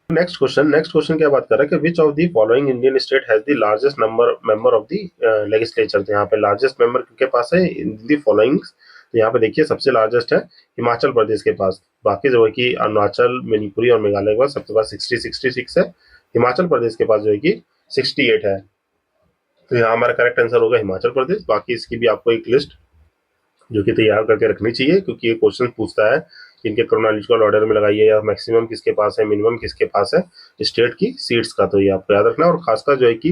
नेक्स्ट क्वेश्चन क्या बात कर रहा है कि which of the following Indian state has the largest number member of the legislature, तो यहाँ पे लार्जेस्ट मेंबर किसके पास है इन द फॉलोइंग, तो यहाँ पे देखिए सबसे लार्जेस्ट है हिमाचल प्रदेश के पास, बाकी जो है कि अरुणाचल मणिपुरी और मेघालय के पास सबके पास 66 है, हिमाचल प्रदेश के पास जो है कि 68 है, तो यहाँ हमारा करेक्ट आंसर होगा हिमाचल प्रदेश। बाकी इसकी भी आपको एक लिस्ट जो कि तैयार करके रखनी चाहिए, क्योंकि ये क्वेश्चन पूछता है कि इनके क्रोनोलॉजिकल ऑर्डर में लगाइए या मैक्सिमम किसके पास है मिनिमम किसके पास है स्टेट की सीट्स का, तो ये आपको याद रखना है। और खासकर जो है कि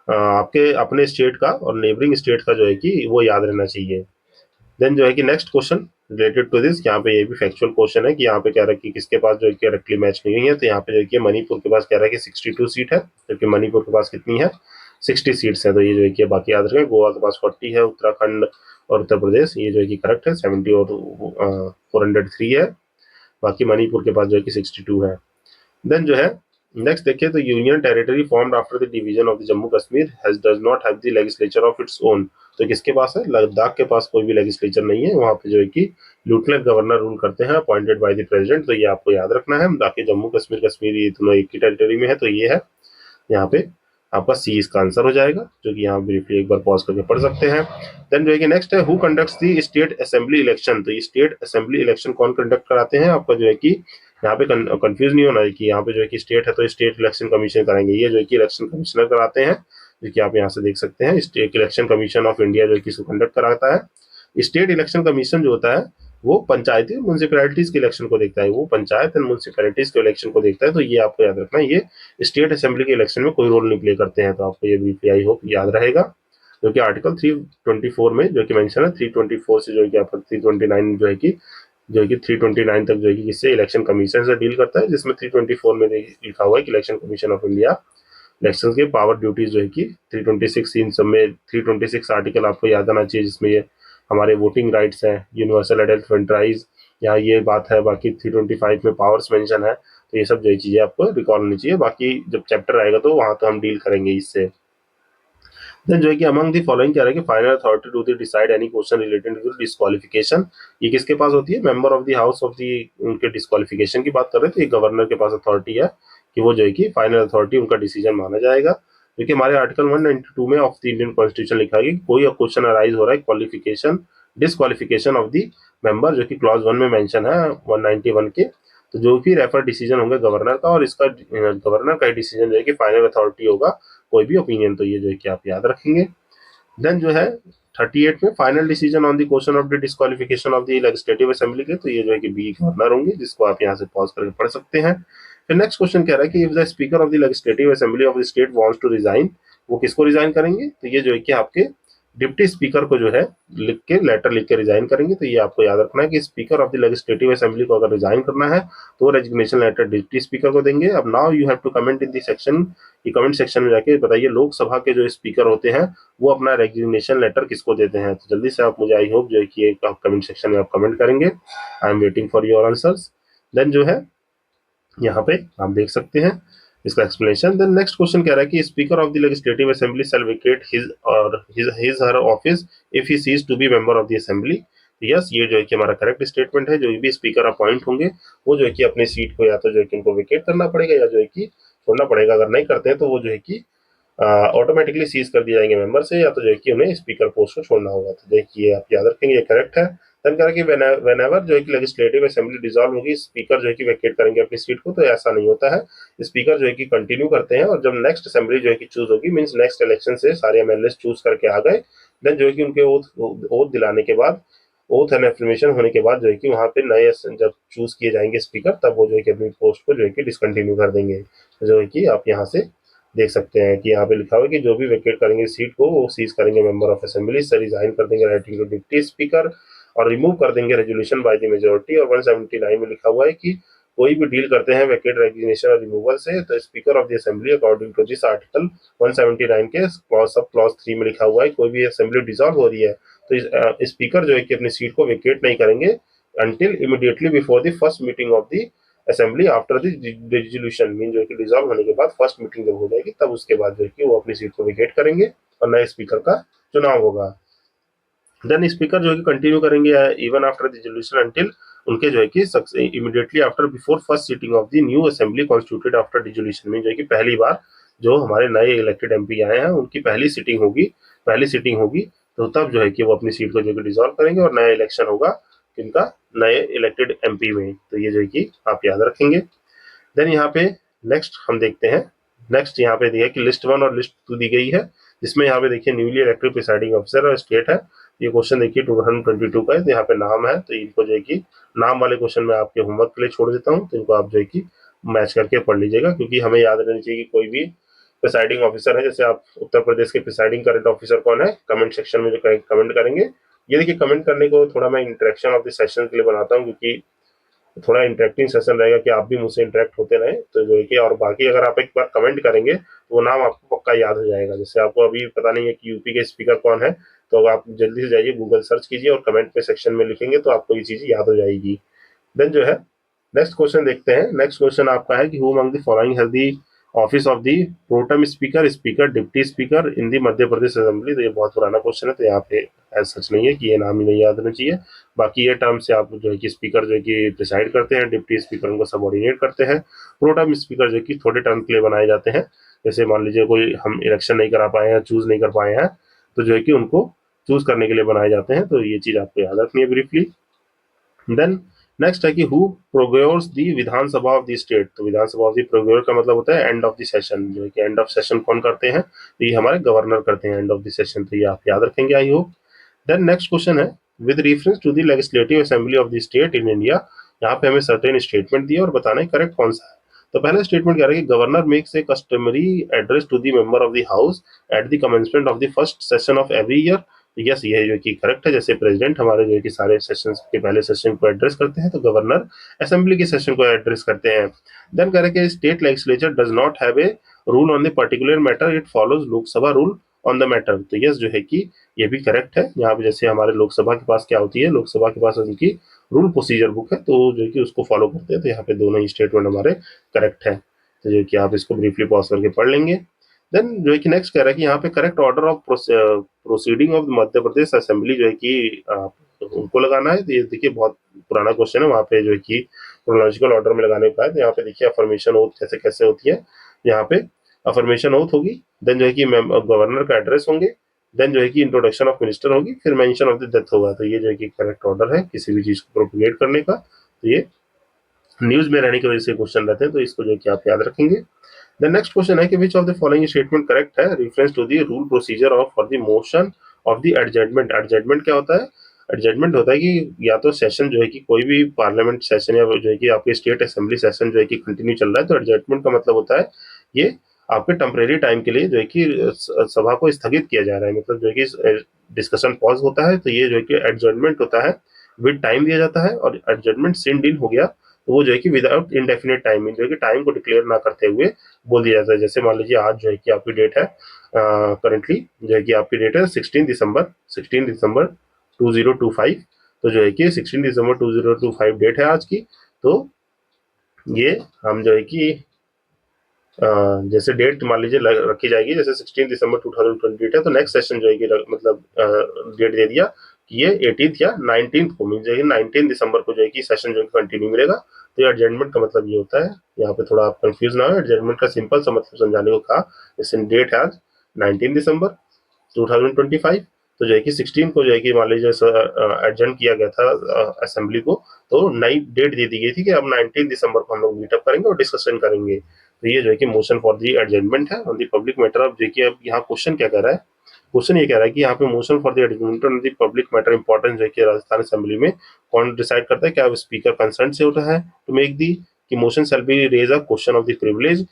आपके अपने स्टेट का और नेबरिंग स्टेट का जो है कि वो याद रहना चाहिए। देन जो है कि next question related to this, यहाँ पे ये भी फैक्चुअल क्वेश्चन है कि यहाँ पे कह रहा है कि किसके पास जो है कि डायरेक्टली मैच नहीं हुई है, तो यहाँ पे जो है कि मणिपुर के पास कह रहा है कि 62 सीट है, जबकि मणिपुर के पास कितनी है 60 सीट्स है, तो ये जो है कि बाकी याद रखें। गोवा के पास 40 है, उत्तराखंड और उत्तर प्रदेश ये जो है कि करेक्ट है 70 और 403 है, बाकी मणिपुर के पास जो है कि 62 है। देन जो है नेक्स्ट देखिए, तो union territory formed after the division of the Jammu Kashmir has does not have the legislature of its own, तो किसके पास है, लद्दाख के पास कोई भी लेजिस्लेचर नहीं है, वहां पे जो है कि लेफ्टिनेंट गवर्नर रूल करते हैं अपॉइंटेड बाय द प्रेसिडेंट, तो ये आपको याद रखना है। बाकी जम्मू कश्मीर ये दोनों एक ही टेरिटरी में है, तो ये है यहाँ पे आपका सी इसका आंसर हो जाएगा, जो कि यहाँ ब्रीफली एक बार पॉज करके पढ़ सकते हैं। देन जो है कि नेक्स्ट है who conducts the state assembly election, तो ये स्टेट असेंबली इलेक्शन कौन कंडक्ट कराते हैं, आपका जो है कि यहाँ पे कंफ्यूज नहीं होना है कि यहाँ पे जो है कि स्टेट है तो स्टेट इलेक्शन कमीशन कराएंगे, ये जो है कि इलेक्शन कमिश्नर कराते हैं, जो कि आप यहाँ से देख सकते हैं। State election commission of India जो है कि इसको कंडक्ट कराता है। स्टेट इलेक्शन कमीशन जो होता है वो पंचायती म्यूनसिपैलिटीज के इलेक्शन को देखता है, वो पंचायत एंड म्यूनसिपैलिटीज के इलेक्शन को देखता है। तो ये आपको याद रखना है, ये स्टेट असेंबली के इलेक्शन में कोई रोल नहीं प्ले करते हैं। तो आपको ये ब्रीफली आई होप याद रहेगा, जो कि आर्टिकल 324 में जो कि मेंशन है, 324 से जो है कि आपका 329 जो है कि 329 तक जो है कि किससे, इलेक्शन कमीशन से डील करता है, जिसमें 324 में लिखा हुआ है कि election commission of India election के पावर ड्यूटीज जो है कि 326 इन सब में 326 आर्टिकल आपको याद आना चाहिए, जिसमें ये हमारे वोटिंग राइट्स हैं, यूनिवर्सल एडल्ट फ्रेंचाइज, यहाँ ये बात है। बाकी 325 में पावर्स मेंशन है। तो ये सब जो चीजें आपको रिकॉल होनी चाहिए। बाकी जब चैप्टर आएगा तो वहां तो हम डील करेंगे इससे। देन जो है कि अमंग द फॉलोइंग क्या है कि final authority to the decide any question related to disqualification, ये किसके पास होती है, member of the house of the, उनके डिस्क्वालिफिकेशन की बात कर रहे हैं। तो ये गवर्नर के पास अथॉरिटी है कि वो जो है कि फाइनल अथॉरिटी, उनका डिसीजन माना जाएगा। क्योंकि हमारे आर्टिकल 192 में ऑफ द इंडियन कॉन्स्टिट्यूशन लिखा है कि कोई क्वेश्चन अराइज हो रहा है qualification disqualification of the member, जो कि क्लॉज 1 में मेंशन है 191 के। तो जो भी रेफर डिसीजन होंगे गवर्नर का, और इसका गवर्नर का ही डिसीजन जो है कि फाइनल अथॉरिटी होगा, कोई भी ओपिनियन। तो ये जो है कि आप याद रखेंगे। देन जो है 38 में final decision on the question of the disqualification of the legislative assembly के, तो ये जो है कि बी गवर्नर होंगे, जिसको आप यहाँ से पॉज करके पढ़ सकते हैं। फिर नेक्स्ट क्वेश्चन कह रहा है कि if the speaker of the legislative assembly of the state wants to resign, वो किसको रिजाइन करेंगे, तो ये जो है कि आपके डिप्टी स्पीकर को जो है लिख के, लेटर लिख के रिजाइन करेंगे। तो ये आपको याद रखना है कि speaker of the legislative assembly को अगर रिजाइन करना है तो रेजिग्नेशन लेटर डिप्टी स्पीकर को देंगे। अब now you have to comment in the section, ये कमेंट सेक्शन में जाके बताइए लोकसभा के जो स्पीकर होते हैं वो अपना रेजिग्नेशन लेटर किसको देते हैं। तो जल्दी से आप मुझे, आई होप जो है कि एक कमेंट सेक्शन में आप कमेंट करेंगे। I am waiting for your answers. Then जो है यहाँ पे आप देख सकते हैं इसका एक्सप्लेनेशन। देन नेक्स्ट क्वेश्चन कह रहा है कि speaker of the legislative assembly shall vacate his her office if he ceases to be member of the assembly. Yes, ये जो है कि हमारा करेक्ट स्टेटमेंट है। जो भी स्पीकर अपॉइंट होंगे वो जो है कि अपनी सीट को या तो जो है कि उनको वेकेट करना पड़ेगा या जो है कि छोड़ना पड़ेगा। अगर नहीं करते हैं तो वो जो है कि ऑटोमेटिकली सीज कर दिए जाएंगे मेंबर से, या तो जो है कि उन्हें स्पीकर पोस्ट को छोड़ना होगा। तो देखिए आप याद रखेंगे, ये करेक्ट है। देन कह रहा कि वेनेवर जो है कि लेजिस्लेटिव असेंबली डिसॉल्व होगी, स्पीकर जो है कि वेकेट करेंगे अपनी सीट को। तो ऐसा नहीं होता है, स्पीकर जो है कि कंटिन्यू करते हैं, और जब नेक्स्ट असेंबली जो है कि चूज होगी, मींस नेक्स्ट इलेक्शन से सारे एमएलए चूज करके आ गए, देन जो है कि उनके ओथ दिलाने के बाद, ओथ एंड एफर्मेशन होने के बाद जो है कि वहां पे नए जब चूज किए जाएंगे स्पीकर, तब वो जो है कि अपनी पोस्ट को जो है कि डिसकंटिन्यू कर देंगे। तो जो है कि आप यहाँ से देख सकते हैं कि यहाँ पे लिखा हुआ है कि जो भी वेकेट करेंगे सीट को वो सीज करेंगे मेंबर ऑफ असेंबली से, रिजाइन कर देंगे राइटिंग टू डिप्टी स्पीकर, और रिमूव कर देंगे रेजोल्यूशन बाय द मेजोरिटी। और 179 में लिखा हुआ है कि कोई भी डील करते हैं वेकेट, रेजिग्नेशन और रिमूवल से, तो speaker of the assembly according to this article 179 के क्लॉज 3 में लिखा हुआ है कोई भी असेंबली डिसॉल्व हो रही है तो स्पीकर जो है कि अपनी सीट को वेकेट नहीं करेंगे until immediately before the first meeting of the assembly after the dissolution, mean जो है कि डिसॉल्व होने के बाद फर्स्ट मीटिंग जब हो जाएगी तब उसके बाद जो है कि वो अपनी सीट को वेकेट करेंगे और नए स्पीकर का चुनाव होगा। देन स्पीकर जो है कि कंटिन्यू करेंगे even after the dissolution until उनके जो है कि immediately after before first sitting of the new assembly constituted after dissolution, में जो है कि पहली बार जो हमारे नए इलेक्टेड एमपी आए हैं उनकी पहली सीटिंग होगी, तो तब जो है कि वो अपनी सीट को जो है डिसॉल्व करेंगे और नया इलेक्शन होगा किनका, नए इलेक्टेड एमपी में। तो ये जो है कि आप याद रखेंगे। देन यहाँ पे नेक्स्ट हम देखते हैं, नेक्स्ट यहाँ पे दिया कि लिस्ट 1 और लिस्ट 2 दी गई है, जिसमें यहाँ पे देखिए न्यूली इलेक्टेड प्रिसाइडिंग ऑफिसर और स्टेट है। ये क्वेश्चन देखिए 222 का है, तो यहाँ पे नाम है, तो इनको जो है कि नाम वाले क्वेश्चन में आपके होमवर्क के लिए छोड़ देता हूँ, तो इनको आप जो है कि मैच करके पढ़ लीजिएगा, क्योंकि हमें याद रहना चाहिए कि कोई भी प्रिसाइडिंग ऑफिसर है, जैसे आप उत्तर प्रदेश के प्रिसाइडिंग करंट ऑफिसर कौन है, कमेंट सेक्शन में जो कमेंट करेंगे। ये देखिए कमेंट करने को थोड़ा मैं इंटरेक्शन ऑफ द सेशन के लिए बनाता हूँ, क्योंकि थोड़ा इंटरेक्टिंग सेशन रहेगा कि आप भी मुझसे इंटरेक्ट होते रहे, तो जो है कि और बाकी अगर आप एक बार कमेंट करेंगे तो वो नाम आपको पक्का याद हो जाएगा। जैसे आपको अभी पता नहीं है कि यूपी के स्पीकर कौन है, तो आप जल्दी से जाइए गूगल सर्च कीजिए और कमेंट में सेक्शन में लिखेंगे तो आपको ये चीज याद हो जाएगी। देन जो है नेक्स्ट क्वेश्चन देखते हैं। नेक्स्ट क्वेश्चन आपका है कि who among the following has the office of the pro tem speaker, speaker, deputy speaker in the Madhya Pradesh assembly. तो ये बहुत पुराना क्वेश्चन है, तो यहाँ पे सच नहीं है कि ये नाम ही नहीं याद होना चाहिए। बाकी ये टर्म से आप जो है कि स्पीकर जो है कि प्रिसाइड करते हैं, डिप्टी स्पीकर उनको सबऑर्डिनेट करते हैं, प्रोटम स्पीकर जो है कि थोड़े टर्म के लिए बनाए जाते हैं। जैसे मान लीजिए कोई हम इलेक्शन नहीं करा पाए हैं, चूज नहीं कर पाए हैं, तो जो है कि उनको चूज करने के लिए बनाए जाते हैं। तो ये चीज आपको याद रखनी है ब्रीफली। देन नेक्स्ट है कि who procures the Vidhansabha of the state. तो विधानसभा ऑफ द प्रोग्योर का मतलब होता है एंड ऑफ द सेशन, जो है कि एंड ऑफ सेशन कौन करते हैं, तो ये हमारे गवर्नर करते हैं एंड ऑफ द सेशन। तो ये आप याद रखेंगे I hope. Then next question है with reference to the legislative assembly of the state in India. यहाँ पे हमें सर्टेन स्टेटमेंट दिया और बताना है करेक्ट कौन सा है। तो पहला स्टेटमेंट कह रहा है कि governor makes a customary address to the member of the house at the commencement of the first session of every year. तो यस, ये जो कि करेक्ट है। जैसे प्रेसिडेंट हमारे जो है कि सारे सेशन के पहले सेशन को एड्रेस करते हैं, तो गवर्नर असेंबली के सेशन को एड्रेस करते हैं। देन कह रहे हैं कि state legislature does not have a rule on the particular matter, it follows Lok Sabha rule on the matter. तो यस जो है कि ये भी करेक्ट है। यहाँ पे जैसे हमारे लोकसभा के पास क्या होती है, लोकसभा के पास उनकी रूल प्रोसीजर बुक है, तो जो कि उसको फॉलो करते हैं। तो यहाँ पे दोनों ही स्टेटमेंट हमारे करेक्ट है। तो जो कि आप इसको ब्रीफली पॉज करके पढ़ लेंगे। देन जो है कि नेक्स्ट कह रहा है कि यहाँ पे correct order of proceeding of Madhya Pradesh assembly जो है कि उनको लगाना है। तो ये देखिए बहुत पुराना क्वेश्चन है, वहाँ पे जो है कि क्रोनोलॉजिकल ऑर्डर में लगाने का है। तो यहाँ पे देखिए अफर्मेशन ओथ कैसे कैसे होती है। यहाँ पे अफर्मेशन ओथ होगी, देन जो है कि गवर्नर का एड्रेस होंगे, देन जो है कि इंट्रोडक्शन ऑफ मिनिस्टर होगी, फिर मेंशन ऑफ द डेथ होगा। तो ये जो है कि करेक्ट ऑर्डर है किसी भी चीज को प्रोपोगेट करने का। तो ये न्यूज में रहने की वजह से क्वेश्चन रहते हैं, तो इसको जो है कि आप याद रखेंगे। द नेक्स्ट क्वेश्चन है कि which of the following statement correct है, reference to the rule procedure of for the motion of the adjournment. Adjournment क्या होता है? एडजमेंट होता है कि या तो सेशन जो है कि कोई भी पार्लियामेंट सेशन या जो है कि आपके स्टेट असेंबली सेशन जो है कि कंटिन्यू चल रहा है, तो एडजमेंट का मतलब होता है ये आपके टेम्परेरी टाइम के लिए जो है कि सभा को स्थगित किया जा रहा है, मतलब जो है कि डिस्कशन पॉज होता है। तो ये जो है कि एडजमेंट होता है, विद टाइम दिया जाता है। और एडजमेंट सिंड इन हो गया तो वो जो है कि विदाउट इंडेफिनेट टाइमिंग, जो है कि टाइम को डिक्लेयर ना करते हुए बोल दिया जाता है। जैसे मान लीजिए आज जो है कि आपकी डेट है करंटली जो है कि आपकी डेट है 16 दिसंबर 2025। तो जो है कि 16 दिसंबर 2025 डेट है आज की। तो ये हम जो है कि जैसे डेट मान लीजिए रखी जाएगी, जैसे 16 दिसंबर 2028 है, तो नेक्स्ट सेशन जो है कि मतलब डेट दे दिया कि ये 18 या 19 को मिल जाएगी, 19 दिसंबर को जो है कि सेशन जो है कंटिन्यू मिलेगा। तो ये एडजमेंट का मतलब ये होता है। यहाँ पे थोड़ा आप कंफ्यूज ना हो, एडजमेंट का सिंपल सा मतलब समझाने को कहा। जैसे डेट है आज 19 दिसंबर 2025, तो जो है कि 16 को जो है कि मान लीजिए एडजर्न किया गया था असेंबली को, तो नई डेट दे दी गई थी कि अब 19 दिसंबर को हम लोग मीटअप करेंगे और डिस्कशन करेंगे। तो ये जो है कि मोशन फॉर दी एडजर्नमेंट है ऑन दी पब्लिक मैटर। अब देखिए अब यहाँ क्वेश्चन क्या कह रहा है, क्वेश्चन ये कह रहा है कि यहाँ पे motion for the adjournment on the public matter importance जो है कि राजस्थान असेंबली में कौन डिसाइड करता है, क्या स्पीकर कंसर्न से होता है टू मेक दी कि motion shall be raise a question of the privilege,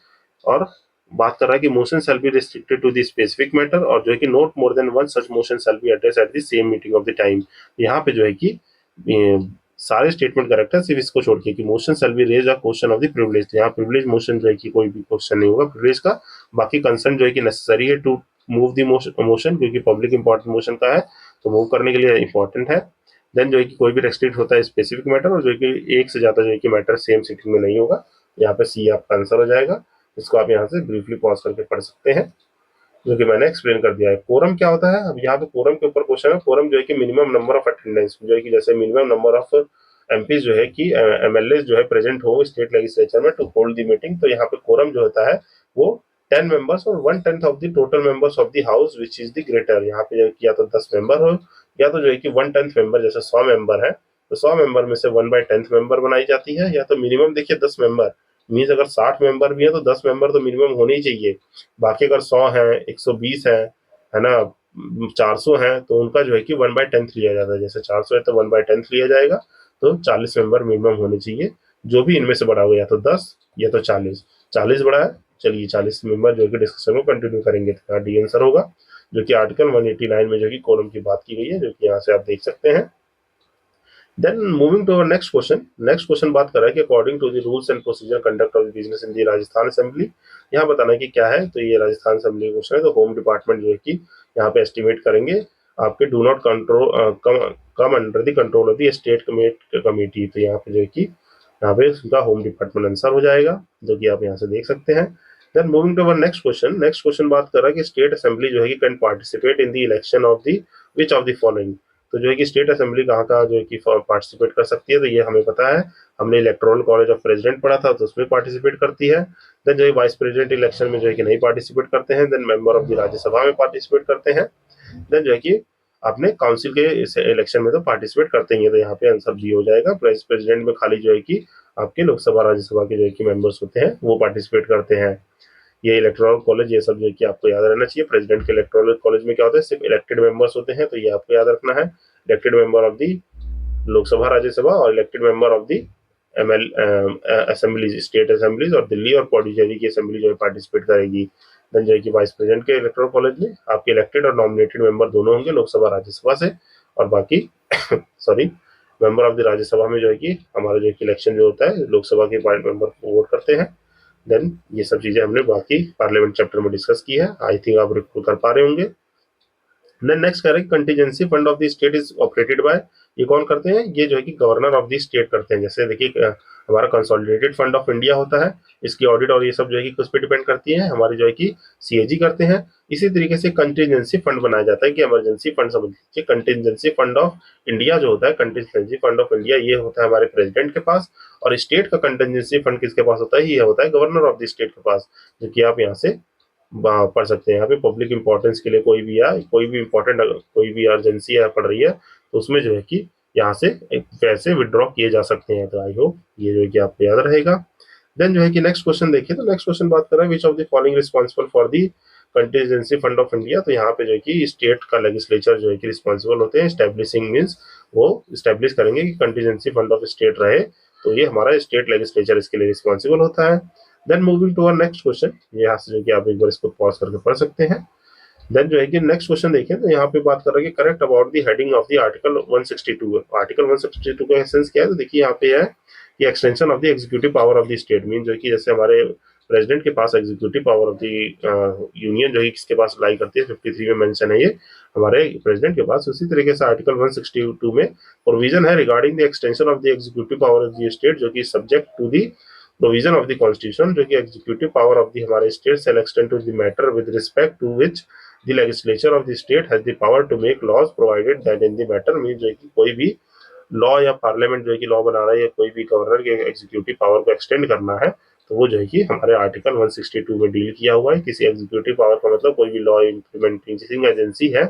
और बात कर रहा है कि motion shall be restricted to the specific matter, और जो है कि not more than one such motion shall be address at the same meeting of the time. यहाँ पे जो है कि सारे स्टेटमेंट करेक्ट है, सिर्फ इसको छोड़ के कि motion shall be raise a question of the privilege. यहाँ प्रिविलेज मोशन जो है कि कोई भी क्वेश्चन नहीं होगा प्रिविलेज का। बाकी कंसर्न जो है कि नेसेसरी है टू मूव द मोशन, क्योंकि पब्लिक इंपॉर्टेंट मोशन का है तो मूव करने के लिए इंपॉर्टेंट है। देन जो है कि कोई भी रेस्ट्रिक्ट होता है स्पेसिफिक मैटर, और जो है कि एक से ज्यादा जो है कि मैटर सेम सिटिंग में नहीं होगा। यहाँ पे सी आपका आंसर हो जाएगा। इसको आप यहाँ से ब्रीफली पॉज करके पढ़ सकते हैं, जो कि मैंने एक्सप्लेन कर दिया है। कोरम क्या होता है, अब यहाँ पे कोरम के ऊपर क्वेश्चन है। कोरम जो है कि मिनिमम नंबर ऑफ अटेंडेंस, जो है कि जैसे मिनिमम नंबर ऑफ एमपी जो है कि एमएलए जो है प्रेजेंट हो स्टेट लेजिस्लेचर में टू होल्ड द मीटिंग। तो यहाँ पे कोरम जो होता है वो 10 मेंबर्स और 1/10 of the total members of the house which is the greater. यहाँ पे या तो 10 मेंबर हो, या तो जो है कि 1/10 मेंबर, जैसे 100 मेंबर है तो 100 मेंबर में से 1/10 मेंबर बनाई जाती है। या तो मिनिमम देखिए 10 मेंबर मीन्स अगर 60 मेंबर भी है तो 10 मेंबर तो मिनिमम होने ही चाहिए। बाकी अगर 100 है, 120 है ना, 400 है, तो उनका जो है कि 1/10 लिया जाता है। जैसे 400 है तो 1/10 लिया जाएगा। तो 40 मेंबर मिनिमम होने चाहिए। जो भी इनमें से बड़ा हो, या तो 10 या तो 40। 40 बड़ा है, चलिए 40 मेंबर जो है कि डिस्कशन को कंटिन्यू करेंगे। तो यहाँ डी आंसर होगा, जो कि आर्टिकल 189 में जो कि कोरम की बात की गई है, जो कि यहाँ से आप देख सकते हैं। Then moving to our next question. Next question बात कर रहा है कि according to the rules and procedure conduct of business in the Rajasthan assembly. यहाँ बताना है कि क्या है। तो ये राजस्थान असेंबली क्वेश्चन है। तो होम डिपार्टमेंट जो है कि यहाँ पे एस्टिमेट करेंगे आपके do not control come under the control of the state committee. तो यहाँ पे जो है कि यहाँ पे उसका होम डिपार्टमेंट आंसर हो जाएगा, जो कि आप यहाँ से देख सकते हैं। Then moving to our next question. Next question बात कर रहा है कि स्टेट असेंबली जो है कि can participate in the election of the which of the following. तो जो है कि स्टेट असेंबली कहाँ कहाँ जो है कि पार्टिसिपेट कर सकती है, तो ये हमें पता है। हमने इलेक्टोरल कॉलेज ऑफ प्रेसिडेंट पढ़ा था, तो उसमें पार्टिसिपेट करती है। देन जो है वाइस प्रेसिडेंट इलेक्शन में जो है कि नहीं पार्टिसिपेट करते हैं। Then member of the Rajya Sabha में पार्टिसिपेट करते हैं। देन जो है कि अपने काउंसिल के इलेक्शन में तो पार्टिसिपेट करते ही है। तो यहाँ पे आंसर बी हो जाएगा। वाइस प्रेसिडेंट में खाली जो है कि आपके लोकसभा राज्यसभा के जो है कि मेंबर्स होते हैं वो पार्टिसिपेट करते हैं। ये इलेक्टोरल कॉलेज ये सब जो है कि आपको याद रहना चाहिए। प्रेसिडेंट के इलेक्टोरल कॉलेज में क्या होता है, सिर्फ इलेक्टेड मेंबर्स होते हैं, तो ये आपको याद रखना है। Elected member of the Lok Sabha Rajya Sabha और elected member of the ML assemblies state assemblies और दिल्ली और पौडीचेरी की असेंबली जो है पार्टिसिपेट करेगी। देन जो है कि वाइस प्रेसिडेंट के इलेक्टोरल कॉलेज में आपके इलेक्टेड और नॉमिनेटेड मेंबर दोनों होंगे लोकसभा राज्यसभा से, और बाकी sorry member of the Rajya Sabha में जो है कि हमारा जो इलेक्शन जो होता है लोकसभा के मेंबर वोट करते हैं। देन ये सब चीजें हमने बाकी पार्लियामेंट चैप्टर में डिस्कस की है, आई थिंक आप रिकॉल कर पा रहे होंगे। देन नेक्स्ट कह रहे हैं contingency fund of the state is operated by, ये कौन करते हैं, ये जो है कि गवर्नर ऑफ द स्टेट करते हैं। जैसे देखिए हमारा कंसोलिडेटेड फंड ऑफ इंडिया होता है, इसकी ऑडिट और ये सब जो है कि किस पे डिपेंड करती है, हमारी जो है कि सीएजी करते हैं। इसी तरीके से कंटीजेंसी फंड बनाया जाता है कि इमरजेंसी फंड समझ लीजिए। कंटीजेंसी फंड ऑफ इंडिया जो होता है, कंटीजेंसी फंड ऑफ इंडिया ये होता है हमारे प्रेसिडेंट के पास, और स्टेट का कंटीजेंसी फंड किसके पास होता है, ये होता है गवर्नर ऑफ द स्टेट के पास, जो कि आप यहाँ से पढ़ सकते हैं। यहाँ पे पब्लिक इंपॉर्टेंस के लिए कोई भी या कोई भी इंपॉर्टेंट कोई भी अर्जेंसी पड़ रही है तो उसमें जो है कि यहाँ से पैसे विड्रॉ किए जा सकते हैं। तो आई होप ये जो है कि आपको याद रहेगा। देन जो है कि नेक्स्ट क्वेश्चन देखिए, तो नेक्स्ट क्वेश्चन बात कर रहा है विच of the following responsible for the contingency fund of India. तो यहाँ पे जो है कि स्टेट का लेजिस्लेचर जो है कि रिस्पॉन्सिबल होते हैं स्टैब्लिशिंग, मीन्स वो स्टैब्लिश करेंगे कि कंटीजेंसी फंड ऑफ स्टेट रहे, तो ये हमारा स्टेट लेजिस्लेचर इसके लिए रिस्पॉन्सिबल होता है। Then moving to our next question, यहाँ से जो कि आप एक बार इसको पॉज करके पढ़ सकते हैं। देन जो है कि नेक्स्ट क्वेश्चन देखें, तो यहाँ पे बात कर रहे हैं कि correct about the heading of the article 162। Article 162 का एसेंस क्या है, तो देखिए यहाँ पे है कि extension of the executive power of the state, mean जो कि जैसे हमारे प्रेसिडेंट के पास executive power of the union जो है किसके पास लाई करती है, 53 में मेंशन है ये हमारे प्रेसिडेंट के पास। उसी तरीके से आर्टिकल 162 में प्रोविजन है regarding the extension of the executive power of the state, जो कि subject to the provision of the constitution, जो कि एग्जीक्यूटिव पावर ऑफ द हमारे state shall extend to the matter with respect to which the legislature of the state has the power to make laws provided that in the matter, mean जो है कि कोई भी law या parliament जो है कि लॉ बना रहा है या कोई भी गवर्नर के एग्जीक्यूटिव पावर को एक्सटेंड करना है, तो वो जो है कि हमारे आर्टिकल 162 में डील किया हुआ है। किसी एग्जीक्यूटिव पावर का मतलब कोई भी लॉ इम्प्लीमेंटिंग एजेंसी है,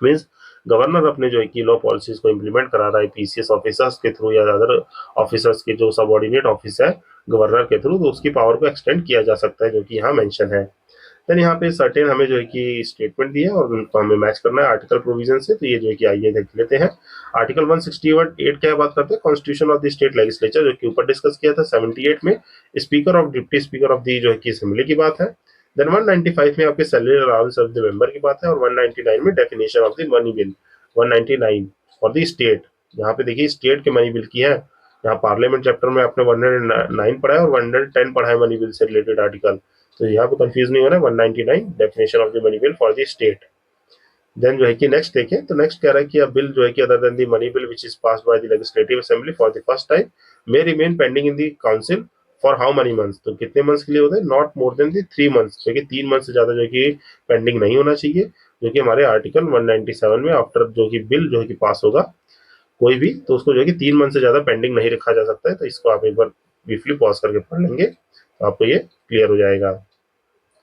मीन्स गवर्नर अपने जो है कि लॉ पॉलिसीज को इम्प्लीमेंट करा रहा है पीसीएस ऑफिसर्स के थ्रू या अदर ऑफिसर्स के जो सबऑर्डिनेट ऑफिस है गवर्नर के थ्रू, तो उसकी पावर को एक्सटेंड किया जा सकता है, जो कि यहाँ मेंशन है। देन यहाँ पे सर्टेन हमें जो है कि स्टेटमेंट दिया है और उनको हमें मैच करना है आर्टिकल प्रोविजन से, तो ये जो है कि आइए देख लेते हैं। आर्टिकल 168 क्या बात करते हैं, constitution of the state legislature, जो कि ऊपर डिस्कस किया था 78 में, speaker of deputy speaker of the जो है कि असेंबली की बात है। देन 195 में आपके salary allowance of the member की बात है, और 199 में definition of the money bill. 199 for the state, यहाँ पे देखिए स्टेट के मनी बिल की है। यहाँ पार्लियामेंट चैप्टर में आपने 109 पढ़ा है और 110 पढ़ा है मनी बिल से रिलेटेड आर्टिकल, तो यहाँ पे कंफ्यूज नहीं होना है। 199 definition of the money bill for the state. Then जो है कि नेक्स्ट देखें, तो नेक्स्ट कह रहा है कि बिल जो है कि other than the money bill which is passed by the legislative assembly for the first time may remain pending in the council for how many months, तो कितने मंथ्स के लिए होता है, not more then the 3 months, जो कि 3 month से ज्यादा जो कि पेंडिंग नहीं होना चाहिए, जो कि हमारे आर्टिकल 197 में आफ्टर जो कि बिल जो है कि पास होगा कोई भी, तो उसको जो है कि 3 मंथ से ज्यादा पेंडिंग नहीं रखा जा सकता है। तो इसको आप एक बार ब्रीफली पॉज करके पढ़ लेंगे तो आपको ये क्लियर हो जाएगा।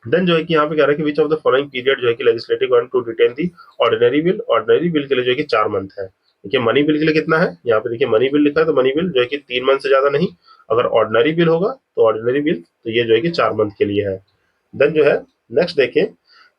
देन जो है कि यहाँ पे कह रहा है कि which of the following period जो है कि लेजिस्लेटिव वन टू डिटेन दी ऑर्डिनरी बिल, ऑर्डिनरी बिल के लिए जो है कि 4 मंथ है। देखिए मनी बिल के लिए कितना है, यहाँ पे देखिए मनी बिल लिखा है, तो मनी बिल जो है कि 3 मंथ से ज्यादा नहीं, अगर ऑर्डिनरी बिल होगा तो ऑर्डिनरी बिल तो ये जो है कि 4 मंथ के लिए है। देन जो है नेक्स्ट देखें,